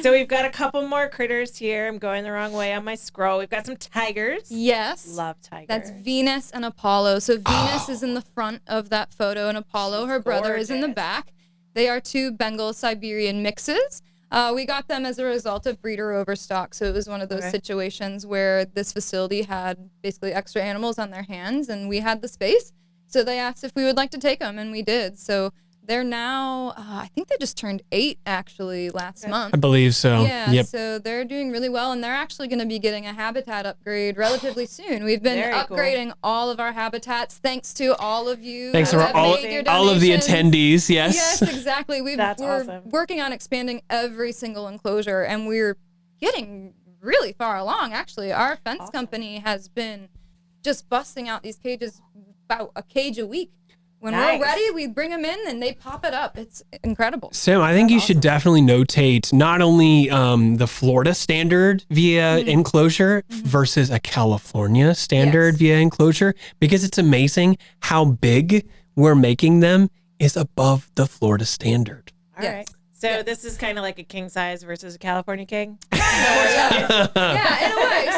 So we've got a couple more critters here. I'm going the wrong way on my scroll. We've got some tigers. Yes. Love tigers. That's Venus and Apollo. So Venus is in the front of that photo, and Apollo, She's her brother, is in the gorgeous. back. They are two Bengal Siberian mixes. We got them as a result of breeder overstock. So it was one of those Okay. situations where this facility had basically extra animals on their hands, and we had the space. So they asked if we would like to take them, and we did. So they're now, I think they just turned 8 actually last month. I believe so. Yeah, Yep. so they're doing really well, and they're actually going to be getting a habitat upgrade relatively soon. We've been Very cool. upgrading all of our habitats thanks to all of you. Thanks who for have all made your of the donations. attendees. Yes. Yes, exactly. That's We're awesome. working on expanding every single enclosure, and we're getting really far along, actually. Our fence Awesome. company has been just busting out these cages, about a cage a week. When Nice. we're ready, we bring them in and they pop it up. It's incredible. Sam, I think you should definitely notate not only the Florida standard via enclosure versus a California standard Yes. via enclosure, because it's amazing how big we're making them is above the Florida standard. All Yes. right. So this is kind of like a king size versus a California king. Yeah, in a way.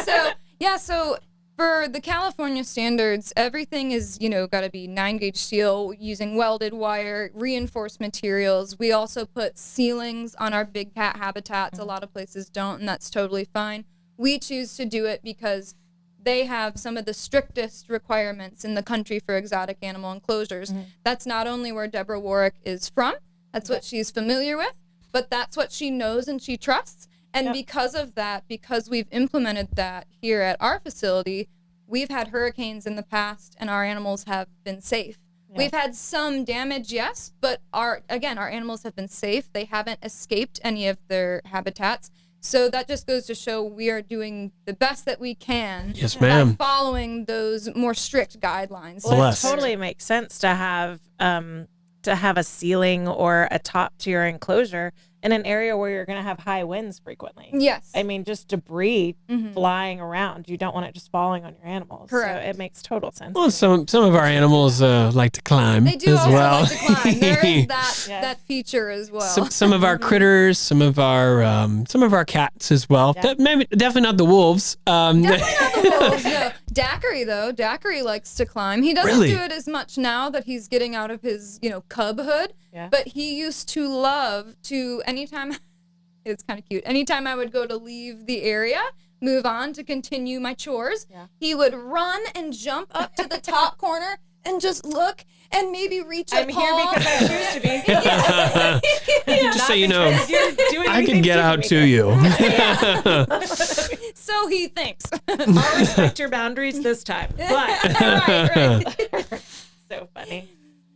So for the California standards, everything is, got to be 9-gauge steel using welded wire, reinforced materials. We also put ceilings on our big cat habitats. A lot of places don't, and that's totally fine. We choose to do it because they have some of the strictest requirements in the country for exotic animal enclosures. That's not only where Deborah Warwick is from, that's what she's familiar with, but that's what she knows and she trusts. And Yep. because of that, because we've implemented that here at our facility, we've had hurricanes in the past and our animals have been safe. Yeah. We've had some damage, yes, but our animals have been safe. They haven't escaped any of their habitats. So that just goes to show we are doing the best that we can Yes, by ma'am. following those more strict guidelines. Well, Bless. it totally makes sense to have a ceiling or a top to your enclosure in an area where you're going to have high winds frequently. Yes. I mean, just debris Mhm. flying around. You don't want it just falling on your animals. Correct. So it makes total sense. Well, some of our animals like to climb They do as also well. like to climb. There is Yes. that feature as well. some of our critters, some of our cats as well. Yeah. Definitely not the wolves. Definitely not the wolves, no. Daiquiri, though. Daiquiri likes to climb. He doesn't Really? do it as much now that he's getting out of his, cubhood. Yeah. But he used to love to, anytime, it's kind of cute, anytime I would go to leave the area, move on to continue my chores, Yeah. he would run and jump up to the top corner and just look and maybe reach a I'm here paw. because I choose to be. Just so you know, You're doing I can anything get out me. to you. So he thinks. I'll respect your boundaries this time. But right. so funny.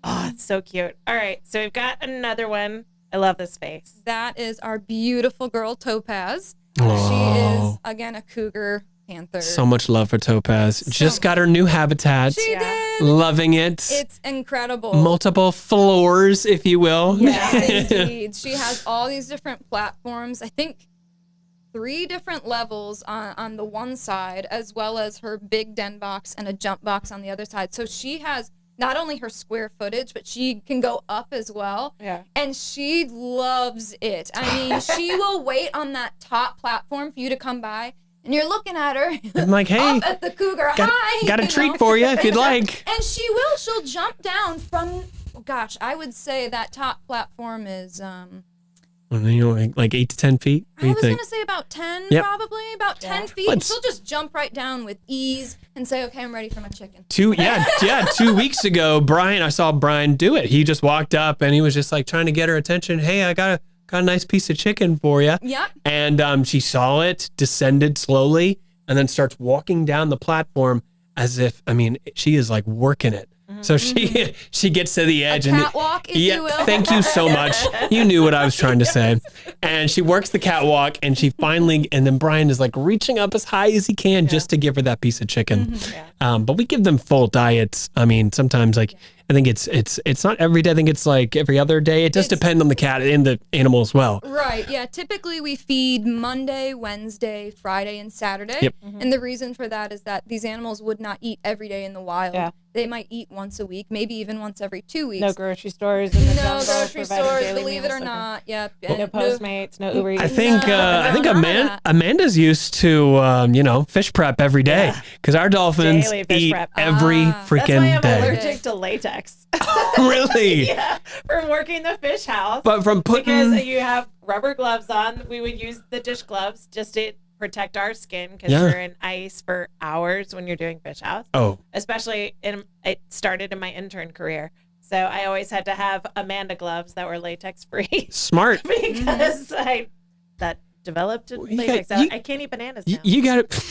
Oh, it's so cute. All right. So we've got another one. I love this face. That is our beautiful girl, Topaz. Oh. She is, again, a cougar panther. So much love for Topaz. Just got her new habitat. She Yeah. did. Loving it. It's incredible. Multiple floors, if you will. Yes, indeed. She has all these different platforms. I think 3 different levels on the one side, as well as her big den box and a jump box on the other side. So she has not only her square footage, but she can go up as well. Yeah. And she loves it. I mean, she will wait on that top platform for you to come by, and you're looking at her I'm like, hey, up at the cougar. got Hi, a you treat know. for you if you'd like. And she will. She'll jump down from, gosh, I would say that top platform is, Like 8 to 10 feet. What do I you was think? going to say about 10, Yep. probably, about 10 feet. Well, And she'll just jump right down with ease and say, okay, I'm ready for my chicken. 2 weeks ago, I saw Brian do it. He just walked up and he was just like trying to get her attention. Hey, I got a nice piece of chicken for you. Yep. And she saw it, descended slowly, and then starts walking down the platform as if, I mean, she is like working it. So she gets to the edge, A catwalk, if you will. Thank you so much. You knew what I was trying to say. And she works the catwalk, and she finally, and then Brian is like reaching up as high as he can just to give her that piece of chicken. But we give them full diets. I mean, sometimes like I think it's not every day. I think it's like every other day. It does depend on the cat and the animal as well. Right. Yeah. Typically, we feed Monday, Wednesday, Friday, and Saturday. Yep. And the reason for that is that these animals would not eat every day in the wild. Yeah. They might eat once a week, maybe even once every 2 weeks. No grocery stores in the No jungle grocery providing stores, daily believe it or meals. not. Yep. No And Postmates, no Uber Eats. I think No, Amanda's used to fish prep every day because our dolphins Daily fish eat prep. every That's freaking why I'm day. allergic to latex. Really? Yeah, from working the fish house. But from Because putting you have rubber gloves on, we would use the dish gloves just to protect our skin because Yeah. we're in ice for hours when you're doing fish house. Especially it started in my intern career. So I always had to have Amanda gloves that were latex free smart. because I that developed latex. I can't eat bananas now. You got to.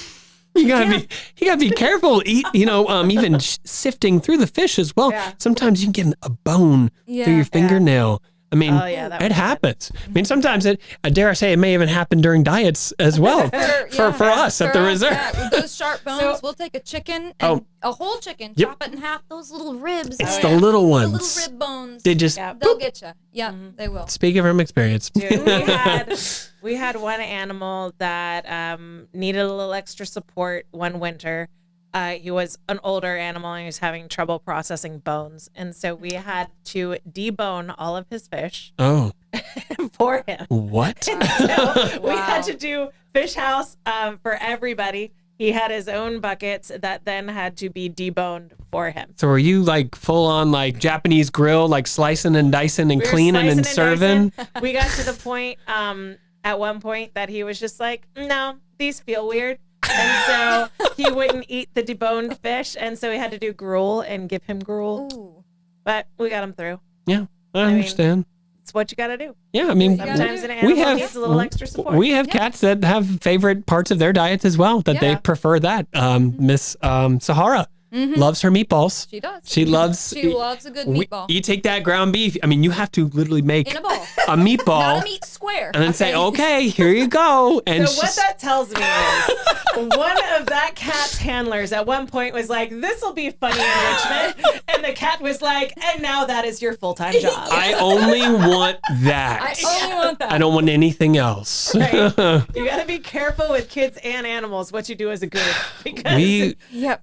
You gotta be careful. Even sifting through the fish as well. Yeah. Sometimes you can get a bone through your fingernail. I mean, that it was happens. I mean, sometimes I dare I say, it may even happen during diets as well for us at the reserve. Yeah, with those sharp bones, we'll take a chicken and a whole chicken, chop it in half. Those little ribs. It's the little The ones. little rib bones. They just They'll get you. Yeah, they will. Speaking from experience. Dude, we had one animal that needed a little extra support one winter. He was an older animal and he was having trouble processing bones. And so we had to debone all of his fish for him. What? And so we had to do fish house for everybody. He had his own buckets that then had to be deboned for him. So were you like full on like Japanese grill, like slicing and dicing and We were cleaning and slicing serving? dicing. We got to the point at one point that he was just like, no, these feel weird. And so he wouldn't eat the deboned fish. And so we had to do gruel and give him gruel. Ooh. But we got him through. Yeah, I understand. It's what you got to do. Yeah, I mean, Sometimes an animal needs a little extra support. We have cats that have favorite parts of their diet as well, that they prefer that. Miss Sahara loves her meatballs. She does. She loves a good meatball. You take that ground beef. I mean, you have to literally make In a bowl. a meatball. Not a meat square. And then say, okay, here you go. And So what that tells me is one of that cat's handlers at one point was like, this will be funny enrichment. And the cat was like, and now that is your full-time job. I only want that. I only want that. I don't want anything else. Right? You got to be careful with kids and animals what you do as a group because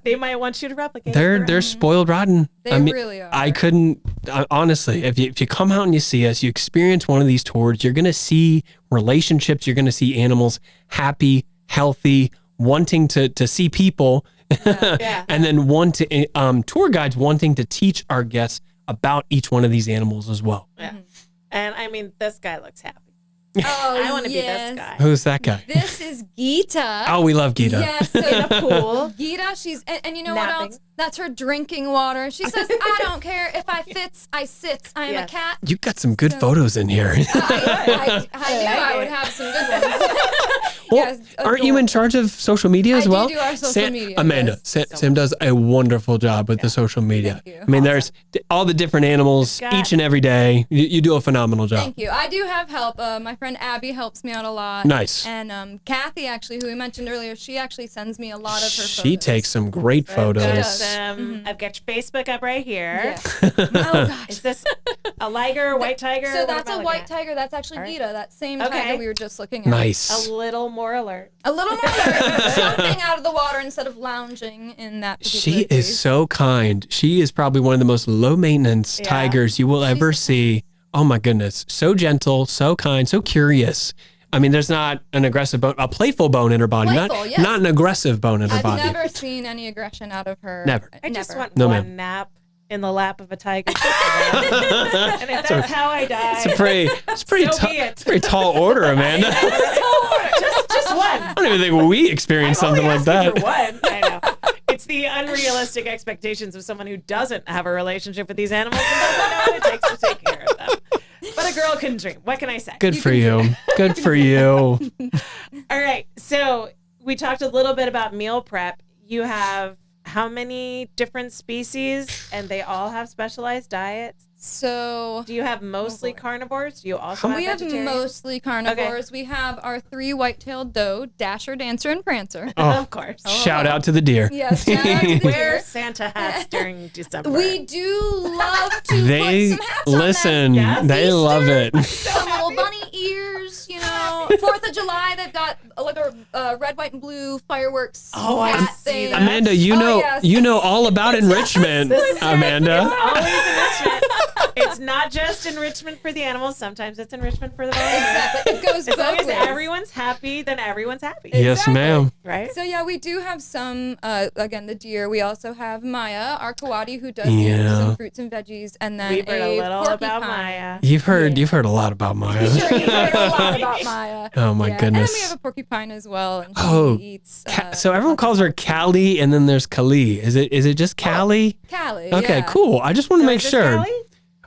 they might want you to replicate. They're spoiled rotten. They really are. I couldn't honestly. If you come out and you see us, you experience one of these tours, you're gonna see relationships. You're gonna see animals happy, healthy, wanting to see people, and then tour guides wanting to teach our guests about each one of these animals as well. Yeah, and I mean, this guy looks happy. Oh, I want to be this guy. Who's that guy? This is Gita. Oh, we love Gita. Yes, In a pool. Gita, she's and you know Napping. what else? That's her drinking water. She says, "I don't care if I fits, I sits. I am a cat." You got some good photos in here. I knew I would have some good ones. Well, Yes, aren't you in charge of social media as I do well? do our social media, Amanda, yes. Sam does a wonderful job with the social media. Thank you. I mean, there's all the different animals each and every day. You do a phenomenal job. Thank you. I do have help. My friend Abby helps me out a lot. Nice. And Kathy, actually, who we mentioned earlier, she actually sends me a lot of her photos. She takes some great photos. I've got your Facebook up right here. Yeah. Oh, gosh. Is this a liger, white tiger? So What that's am I a white looking at? tiger. That's actually All right. Gita, that same Okay. tiger we were just looking at. Nice. A little more alert. A little more jumping out of the water instead of lounging in that particular She is so kind. She is probably one of the most low maintenance tigers you will ever see. Oh my goodness. So gentle, so kind, so curious. I mean, there's not an aggressive bone, a playful bone in her body, Playful, yes. not an aggressive bone in her I've body. never seen any aggression out of her. Never. I just want No, one ma'am. nap in the lap of a tiger. And if that's how I die, It's a pretty So be it. it's a pretty tall order, Amanda. just one. I don't even think we experienced something like that. For one. I know. It's the unrealistic expectations of someone who doesn't have a relationship with these animals and doesn't know what it takes to take care of them. But a girl can dream. What can I say? Good for you. Good for you. All right. So we talked a little bit about meal prep. You have how many different species, and they all have specialized diets? So Do you have mostly carnivores? Do you also have we have vegetarians? mostly carnivores. We have our 3 white-tailed doe, Dasher, Dancer, and Prancer. Of course. Shout out to the deer. Yes, shout out to the Wear deer. Santa hats during December. We do love to They put some hats on them. listen. Yes. They love it. Some little bunny ears, 4th of July, they've got like a red, white, and blue fireworks I hat see thing. that. Amanda, you know yes. you know all about enrichment, Amanda. It's always enrichment. It's not just enrichment for the animals. Sometimes it's enrichment for the body. Exactly. It goes As long both as ways. everyone's happy, then everyone's happy. Yes, Exactly. ma'am. Right? So yeah, we do have some, again, the deer. We also have Maya, our coati, who does Yeah. some fruits and veggies, and then We've heard a little about porcupine. Maya. You've heard a lot about Maya. Sure, you've heard a lot about Maya. Oh my Yeah. goodness. And then we have a porcupine as well, and she Oh, eats. So everyone calls her Callie, and then there's Kali. Is it just Callie? Callie. Okay, yeah. cool. I just want to make Is this sure. Callie?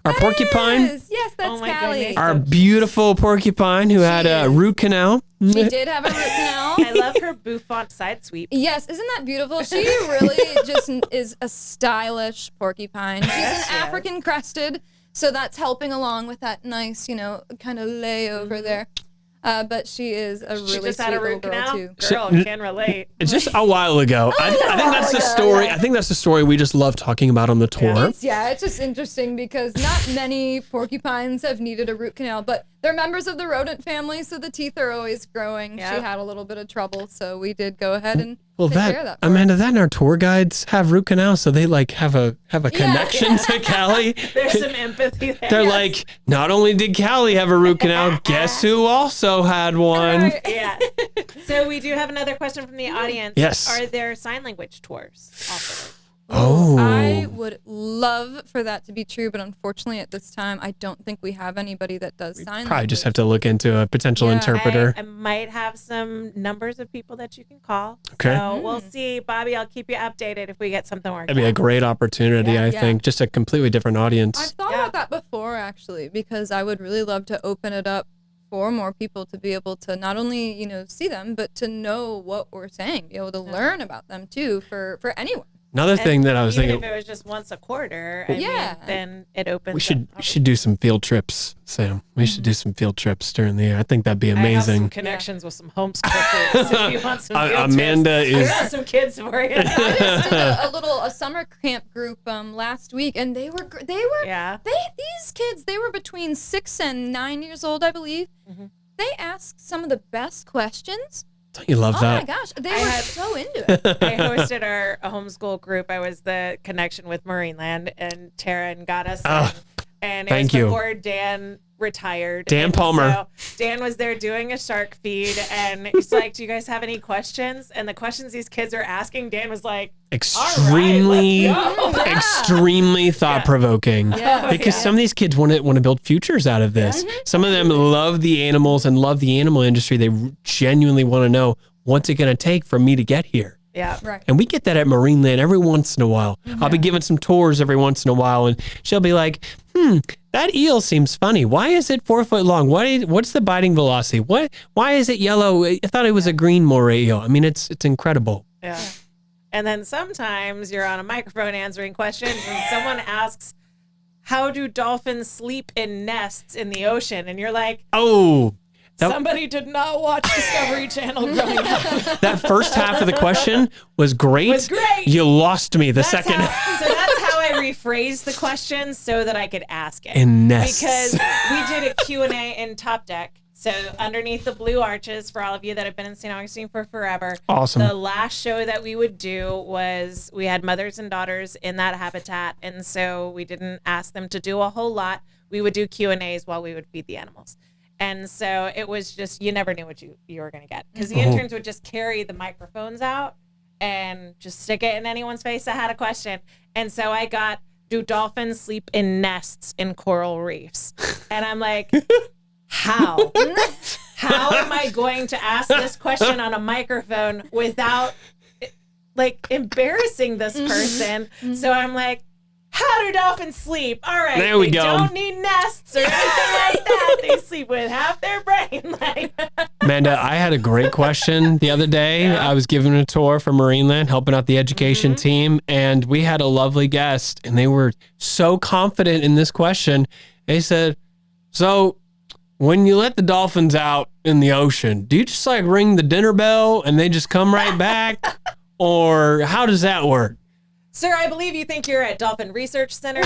Our porcupine, Yes, that's Oh my Callie. goodness. our beautiful porcupine who had a is. root canal. She did have a root canal. I love her bouffant side sweep. Yes, isn't that beautiful? She really just is a stylish porcupine. She's Yes, she an is. African crested, so that's helping along with that nice, kind of layover there. But she is a She really just sweet had a little root girl canal. too. Girl, can relate. It's just a while ago. I think that's the story. I think that's the story we just love talking about on the tour. It's just interesting because not many porcupines have needed a root canal, but they're members of the rodent family, so the teeth are always growing. Yep. She had a little bit of trouble, so we did go ahead and Well, take care of that. for her. Amanda, that and our tour guides have root canals, so they like have a connection to Callie. There's some empathy there. They're like, not only did Callie have a root canal, guess who also had one? Yeah. So we do have another question from the audience. Yes. Are there sign language tours offered? Oh, I would love for that to be true, but unfortunately at this time, I don't think we have anybody that does sign probably just have language. to look into a potential Yeah. interpreter. I might have some numbers of people that you can call. Okay. So we'll see. Bobby, I'll keep you updated if we get something working. That'd be a great opportunity, I Yeah. think. Just a completely different I've audience. thought Yeah. about that before, actually, because I would really love to open it up for more people to be able to not only, see them, but to know what we're saying, be able to learn about them too for anyone. Another thing that I was even thinking, if it was just once a quarter, I Yeah. mean, then it opens. we up should do some field trips, Sam. We should do some field trips during the year. I think that'd be I have some amazing. connections with some homeschool groups if you want some field Amanda trips. is- I got some kids for you. I just did a summer camp group last week, and they were Yeah. these kids, they were between 6 and 9 years old, I believe. Mm-hmm. They asked some of the best questions. Don't you love Oh that? my gosh, they I were had- so into it. I hosted our homeschool group. I was the connection with Marineland, and Taryn got us Ah, in. And it thank was you. before Dan retired. Dan And Palmer. So Dan was there doing a shark feed, and he's like, "Do you guys have any questions?" And the questions these kids are asking, Dan was like, Extremely, let's go. extremely thought provoking. Yeah. Because some of these kids want to build futures out of this. Some of them love the animals and love the animal industry. They genuinely want to know, what's it going to take for me to get here? "Yeah, Right. And we get that at Marineland every once in a while. I'll be giving some tours every once in a while, and she'll be like, that eel seems funny. Why is it 4 foot long? What's the biting velocity? Why is it yellow? I thought it was a green moray eel. I mean, it's incredible. yeah." And then sometimes you're on a microphone answering questions, and someone asks, "How do dolphins sleep in nests in the ocean?" And you're like, Oh, "Somebody did not watch Discovery Channel growing up." that first half of the question was great. Was great. You lost me the That's second. so that's how I rephrased the question so that I could ask it. In nests. Because we did a Q&A in Top Deck. So underneath the blue arches, for all of you that have been in St. Augustine for forever. Awesome. The last show that we would do was we had mothers and daughters in that habitat. And so we didn't ask them to do a whole lot. We would do Q&As while we would feed the animals. And so it was just, you never knew what you were going to get. Because the interns would just carry the microphones out and just stick it in anyone's face that had a question. And so I got, do dolphins sleep in nests in coral reefs? And I'm like, how? How am I going to ask this question on a microphone without like embarrassing this person? So I'm like, how do dolphins sleep? All right, There we they go. don't need nests or anything like that. They sleep with half their brain. Like, Amanda, I had a great question the other day. Yeah. I was giving a tour for Marineland, helping out the education team, and we had a lovely guest, and they were so confident in this question. They said, so when you let the dolphins out in the ocean, do you just like ring the dinner bell and they just come right back? Or how does that work? Sir, I believe you think you're at Dolphin Research Center.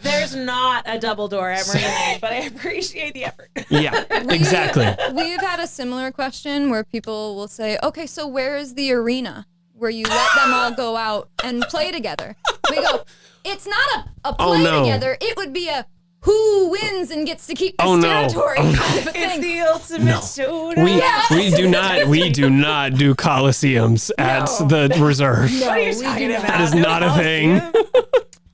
There's not a double door at Marineland, but I appreciate the effort. Yeah, exactly. We've had a similar question where people will say, okay, so where is the arena where you let them all go out and play together? We go, it's not a play together. It would be a who wins and gets to keep this territory kind of a thing. It's the ultimate showdown. We do not do coliseums at the reserve. No, what are you talking about? That is not a thing.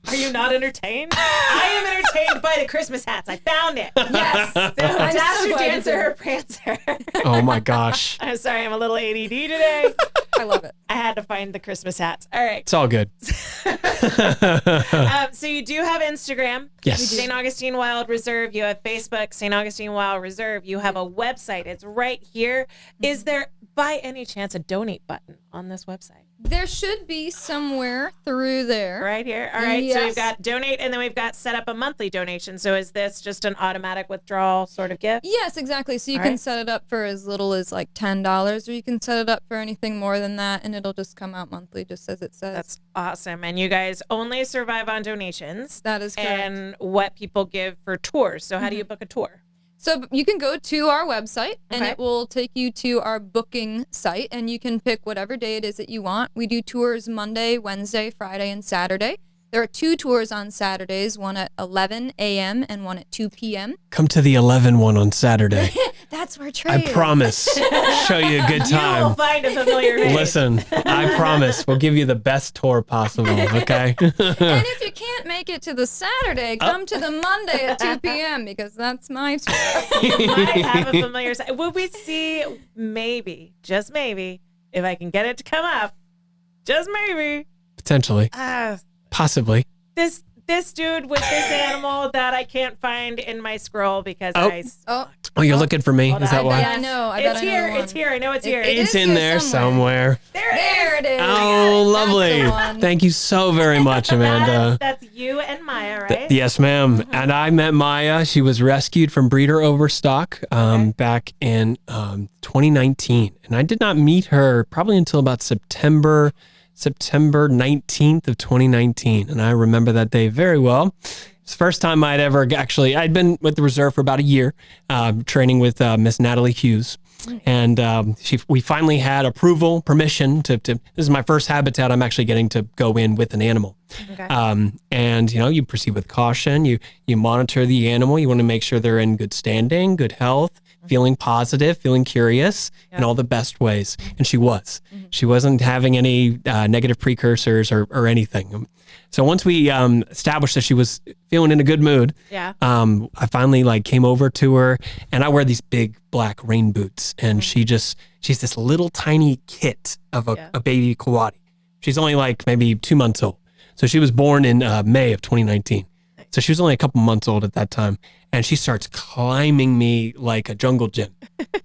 Are you not entertained? I am entertained by the Christmas hats. I found it. Yes. Dasher, Dancer, or Prancer. Oh my gosh. I'm sorry, I'm a little ADD today. I love it. I had to find the Christmas hats. All right. It's all good. So you do have Instagram. Yes. St. Augustine Wild Reserve. You have Facebook, St. Augustine Wild Reserve. You have a website. It's right here. Is there, by any chance, a donate button on this website? There should be somewhere through there. Right here. All right. Yes. So we've got donate, and then we've got set up a monthly donation. So is this just an automatic withdrawal sort of gift? Yes, exactly. So you can set it up for as little as like $10, or you can set it up for anything more than that, and it'll just come out monthly, just as it says. That's awesome. And you guys only survive on donations. That is correct. And what people give for tours. So how do you book a tour? So you can go to our website, and it will take you to our booking site, and you can pick whatever day it is that you want. We do tours Monday, Wednesday, Friday, and Saturday. There are 2 tours on Saturdays, one at 11 a.m. and one at 2 p.m. Come to the 11 one on Saturday. That's where Trey is. I promise. Show you a good time. You will find a familiar face. Listen, I promise. We'll give you the best tour possible, okay? And if you can't make it to the Saturday, come to the Monday at 2 p.m. because that's my tour. You might have a familiar side. Will we see, maybe, just maybe, if I can get it to come up, just maybe. Potentially. Possibly. This dude with this animal that I can't find in my scroll because Oh, you're looking for me? Is that why? I know. It's here. It's here. I know it's here. It's in there somewhere. There it is. Oh, lovely. Thank you so very much, Amanda. That's you and Maya, right? Yes, ma'am. And I met Maya. She was rescued from breeder overstock back in 2019. And I did not meet her probably until about September 19th of 2019. And I remember that day very well. It's the first time I'd been with the reserve for about a year, training with Miss Natalie Hughes. And we finally had permission to, this is my first habitat I'm actually getting to go in with an animal. Okay. And you proceed with caution, you monitor the animal, you want to make sure they're in good standing, good health, feeling positive, feeling curious in all the best ways. And she was. She wasn't having any negative precursors or anything. So once we established that she was feeling in a good mood, I finally came over to her, and I wear these big black rain boots, and she's this little tiny kit of a baby coati. She's only maybe 2 months old. So she was born in May of 2019. So she was only a couple months old at that time. And she starts climbing me like a jungle gym.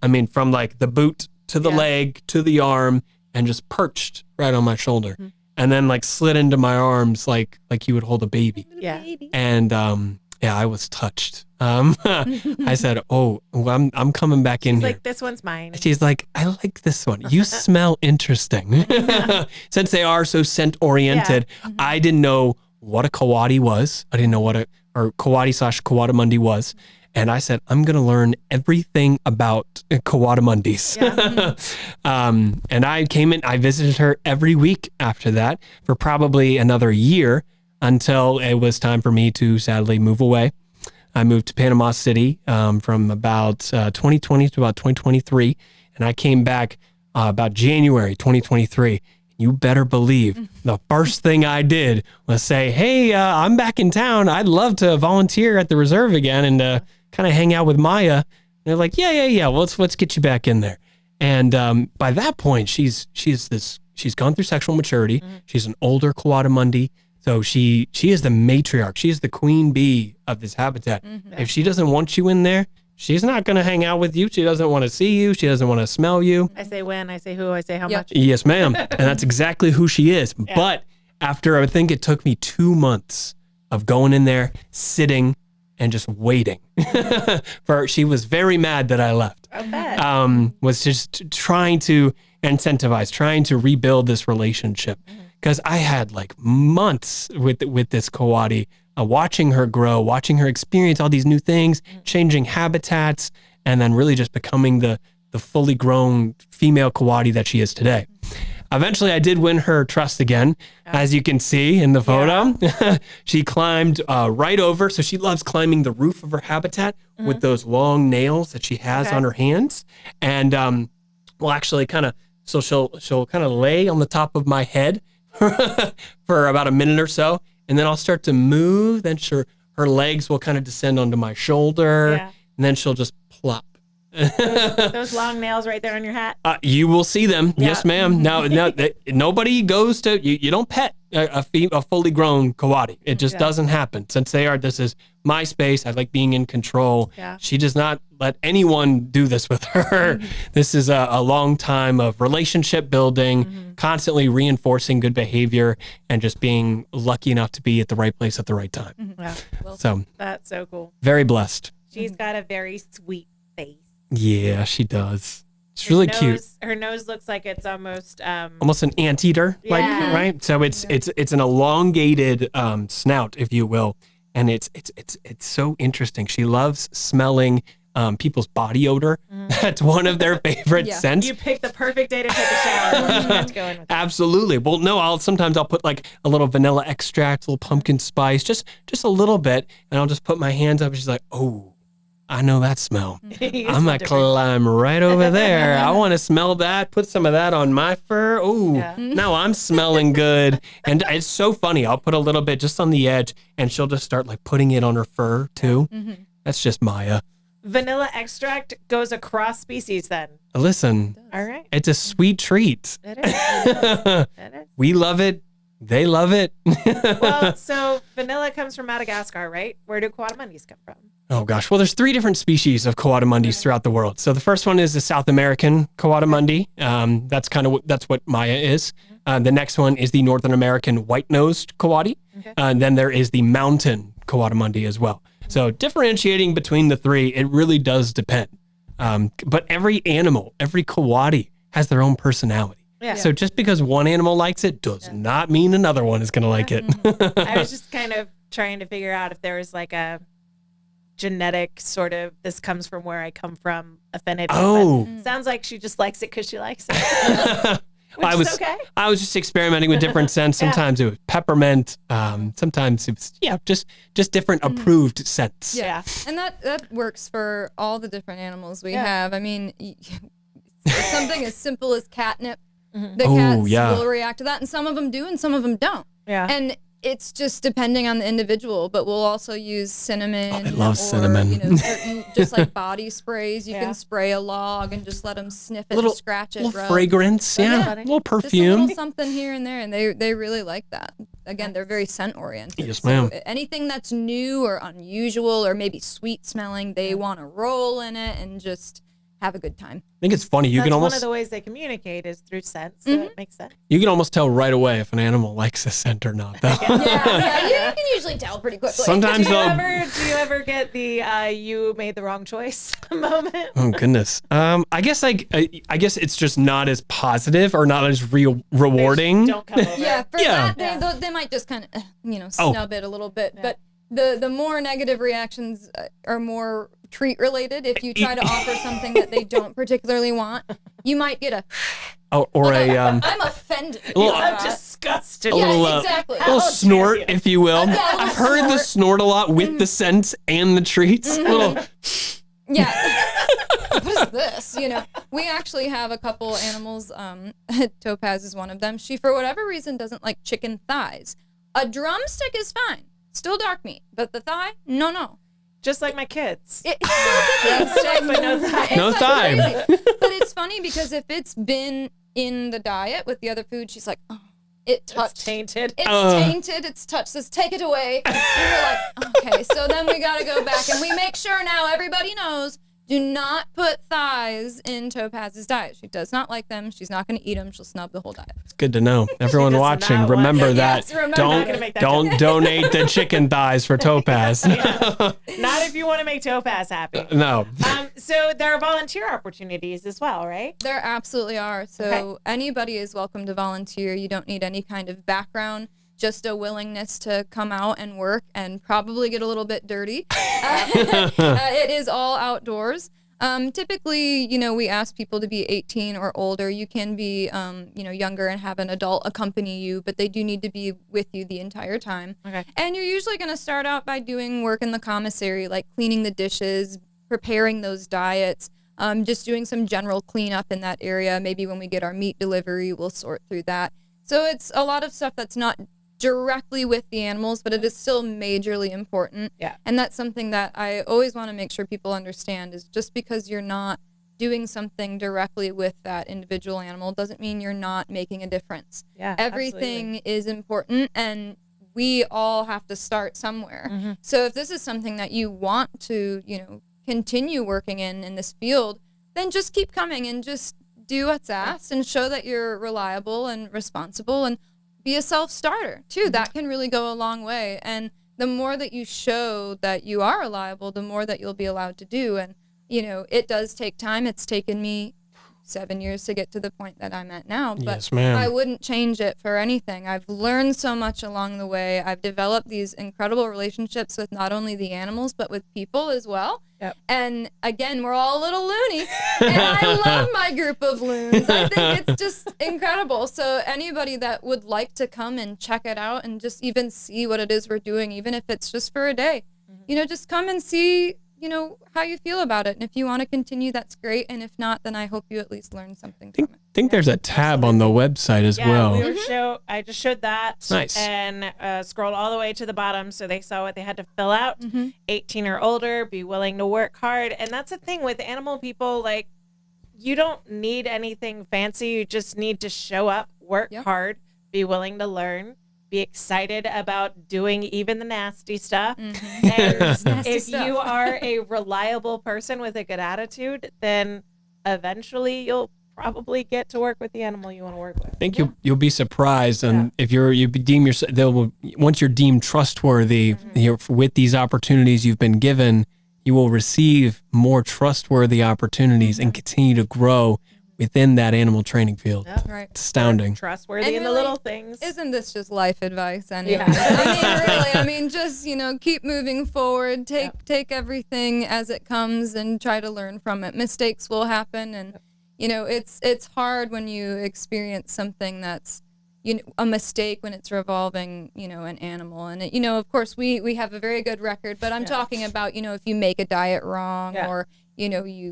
I mean, from the boot to the leg to the arm, and just perched right on my shoulder. Mm-hmm. And then slid into my arms like you would hold a baby. Yeah. And I was touched. I said, "Oh, well, I'm coming back in here." This one's mine. She's like, "I like this one. You smell interesting." Since they are so scent oriented, I didn't know what a coati was. I didn't know what coati/coatimundi was. And I said, I'm going to learn everything about coatimundis. Yeah. And I came in, I visited her every week after that for probably another year until it was time for me to sadly move away. I moved to Panama City from about 2020 to about 2023. And I came back about January 2023. You better believe the first thing I did was say, hey, I'm back in town. I'd love to volunteer at the reserve again and kind of hang out with Maya. And they're like, yeah. Well, let's get you back in there. And by that point, she's gone through sexual maturity. Mm-hmm. She's an older coatimundi. So she is the matriarch. She is the queen bee of this habitat. Mm-hmm. If she doesn't want you in there, she's not going to hang out with you. She doesn't want to see you. She doesn't want to smell you. I say when, I say who, I say how much. Yes, ma'am. And that's exactly who she is. Yeah. But after, I think it took me 2 months of going in there, sitting, and just waiting she was very mad that I left. Was just trying to incentivize, trying to rebuild this relationship. Because I had like months with this coati, watching her grow, watching her experience all these new things, changing habitats, and then really just becoming the fully grown female coati that she is today. Eventually, I did win her trust again, as you can see in the photo. Yeah. She climbed right over, so she loves climbing the roof of her habitat with those long nails that she has on her hands. And well, actually, so she'll kind of lay on the top of my head for about a minute or so, and then I'll start to move. Then her legs will kind of descend onto my shoulder, and then she'll just plop. those long nails right there on your hat. You will see them. Yeah. Yes, ma'am. Now, nobody goes to you. don't pet a fully grown coati. It just doesn't happen. Since this is my space. I like being in control. Yeah. She does not let anyone do this with her. This is a long time of relationship building, constantly reinforcing good behavior, and just being lucky enough to be at the right place at the right time. Yeah. Well, so that's so cool. Very blessed. She's got a very sweet face. Yeah, she does. It's really cute. Her nose looks like it's almost an anteater, right? So it's an elongated snout, if you will, and it's so interesting. She loves smelling people's body odor. That's one of their favorite scents. You picked the perfect day to take a shower. When you have to go in with Absolutely. Well, no, sometimes I'll put like a little vanilla extract, a little pumpkin spice, just a little bit, and I'll just put my hands up, and she's like, oh. I know that smell. I'm going to climb right over there. I want to smell that. Put some of that on my fur. Ooh, now I'm smelling good. And it's so funny. I'll put a little bit just on the edge, and she'll just start like putting it on her fur too. That's just Maya. Vanilla extract goes across species then. Listen. All right. It's a sweet treat. It is. It is. We love it. They love it. Well, so vanilla comes from Madagascar, right? Where do coatimundis come from? Oh gosh, well, there's 3 different species of coatimundis throughout the world. So the first one is the South American coatimundi. That's what Maya is. The next one is the Northern American white-nosed coati. And then there is the mountain coatimundi as well. So differentiating between the 3, it really does depend. But every animal, every coati has their own personality. Yeah. So just because one animal likes it does not mean another one is going to like it. I was just kind of trying to figure out if there was like a genetic sort of this comes from where I come from affinity. Oh, sounds like she just likes it because she likes it. Which is okay. I was just experimenting with different scents. Sometimes it was peppermint. Sometimes it was just different approved scents. Yeah, and that works for all the different animals we have. I mean, something as simple as catnip. The cats will react to that, and some of them do, and some of them don't. Yeah, and it's just depending on the individual, but we'll also use cinnamon. I love cinnamon. Certain, just like body sprays, you can spray a log and just let them sniff it and scratch it. A little fragrance, a little perfume. Just a little something here and there, and they really like that. Again, they're very scent oriented. Yes, ma'am. So anything that's new or unusual or maybe sweet smelling, they want to roll in it and just have a good time. I think it's funny. That's one of the ways they communicate is through scent, so it makes sense. You can almost tell right away if an animal likes a scent or not, though. You can usually tell pretty quickly. Sometimes do you ever get the you made the wrong choice moment? Oh goodness. I guess it's just not as positive or not as rewarding. Don't come over. That they might just kind of snub it a little bit, but the more negative reactions are more treat related. If you try to offer something that they don't particularly want, you might get I'm offended. I'm disgusted. Exactly. A little snort, if you will. I've heard the snort a lot with the scents and the treats. What is this? We actually have a couple animals. Topaz is one of them. She, for whatever reason, doesn't like chicken thighs. A drumstick is fine. Still dark meat. But the thigh, no. Just like my kids. Drumstick, but no thigh. No thigh. But it's funny because if it's been in the diet with the other food, she's like, oh, it's tainted. It's tainted. It's touched. Says, take it away. And we're like, okay. So then we got to go back and we make sure now everybody knows Do not put thighs in Topaz's diet. She does not like them. She's not going to eat them. She'll snub the whole diet. It's good to know. Everyone does watching, not remember want that. Yes, remember don't that. don't donate the chicken thighs for Topaz. Not if you want to make Topaz happy. No. So there are volunteer opportunities as well, right? There absolutely are. So anybody is welcome to volunteer. You don't need any kind of background, just a willingness to come out and work and probably get a little bit dirty. It is all outdoors. Typically, we ask people to be 18 or older. You can be, younger and have an adult accompany you, but they do need to be with you the entire time. Okay. And you're usually going to start out by doing work in the commissary, like cleaning the dishes, preparing those diets, just doing some general cleanup in that area. Maybe when we get our meat delivery, we'll sort through that. So it's a lot of stuff that's not directly with the animals, but it is still majorly important. Yeah. And that's something that I always want to make sure people understand is just because you're not doing something directly with that individual animal doesn't mean you're not making a difference. Yeah. Everything is important, and we all have to start somewhere. Mm-hmm. So if this is something that you want to, continue working in this field, then just keep coming and just do what's asked and show that you're reliable and responsible, and be a self-starter too. That can really go a long way. And the more that you show that you are reliable, the more that you'll be allowed to do. And, it does take time. It's taken me 7 years to get to the point that I'm at now, but Yes, ma'am. I wouldn't change it for anything. I've learned so much along the way. I've developed these incredible relationships with not only the animals, but with people as well. Yep. And again, we're all a little loony, and I love my group of loons. I think it's just incredible. So anybody that would like to come and check it out and just even see what it is we're doing, even if it's just for a day, just come and see, how you feel about it. And if you want to continue, that's great. And if not, then I hope you at least learn something from it. I think there's a tab on the website as well. I just showed that. Nice. And scrolled all the way to the bottom so they saw what they had to fill out. 18 or older, be willing to work hard. And that's the thing with animal people, like, you don't need anything fancy. You just need to show up, work hard, be willing to learn, be excited about doing even the nasty stuff. And if you are a reliable person with a good attitude, then eventually you'll probably get to work with the animal you want to work with. I think you'll be surprised, and if you deem yourself, once you're deemed trustworthy with these opportunities you've been given, you will receive more trustworthy opportunities and continue to grow within that animal training field. Yep. Right. It's astounding. Trustworthy And in the really, little things. Isn't this just life advice anyway? Yeah. I mean, just, keep moving forward, take everything as it comes and try to learn from it. Mistakes will happen, and it's hard when you experience something that's a mistake when it's revolving, an animal. And of course we have a very good record, but I'm talking about, if you make a diet wrong or you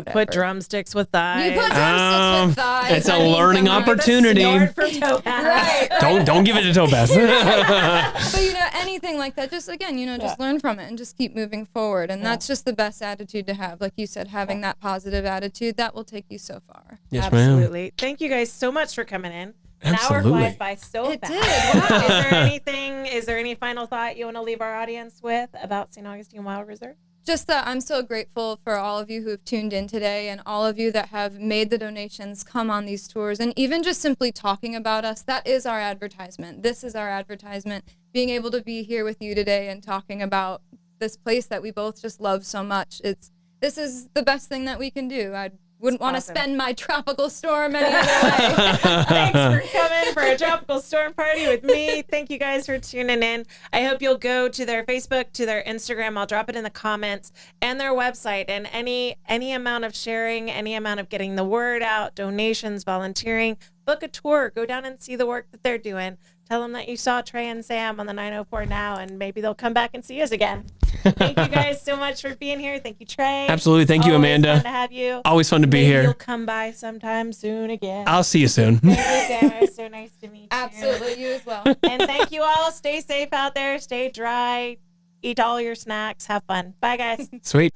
put drumsticks with thighs. You put drumsticks with thighs. It's a learning opportunity. Right. Don't give it to Topaz. But anything like that, just again, just learn from it and just keep moving forward. And that's just the best attitude to have. Like you said, having that positive attitude, that will take you so far. Yes, ma'am. Absolutely. Thank you guys so much for coming in. Absolutely. An hour flies by so It fast. did. Is there any final thought you want to leave our audience with about St. Augustine Wild Reserve? Just that I'm so grateful for all of you who have tuned in today, and all of you that have made the donations, come on these tours, and even just simply talking about us. That is our advertisement. This is our advertisement. Being able to be here with you today and talking about this place that we both just love so much. This is the best thing that we can do. I wouldn't want to spend my tropical storm any other way. Thanks for coming for a tropical storm party with me. Thank you guys for tuning in. I hope you'll go to their Facebook, to their Instagram. I'll drop it in the comments, and their website. And any amount of sharing, any amount of getting the word out, donations, volunteering, book a tour, go down and see the work that they're doing. Tell them that you saw Trey and Sam on the 904 Now, and maybe they'll come back and see us again. Thank you guys so much for being here. Thank you, Trey. Absolutely. Thank you, Always Amanda. Fun to have you. Always fun to be Maybe here. You'll come by sometime soon again. I'll see you soon. Thank you, guys. So nice to meet you. Absolutely, you as well. And thank you all. Stay safe out there. Stay dry. Eat all your snacks. Have fun. Bye, guys. Sweet.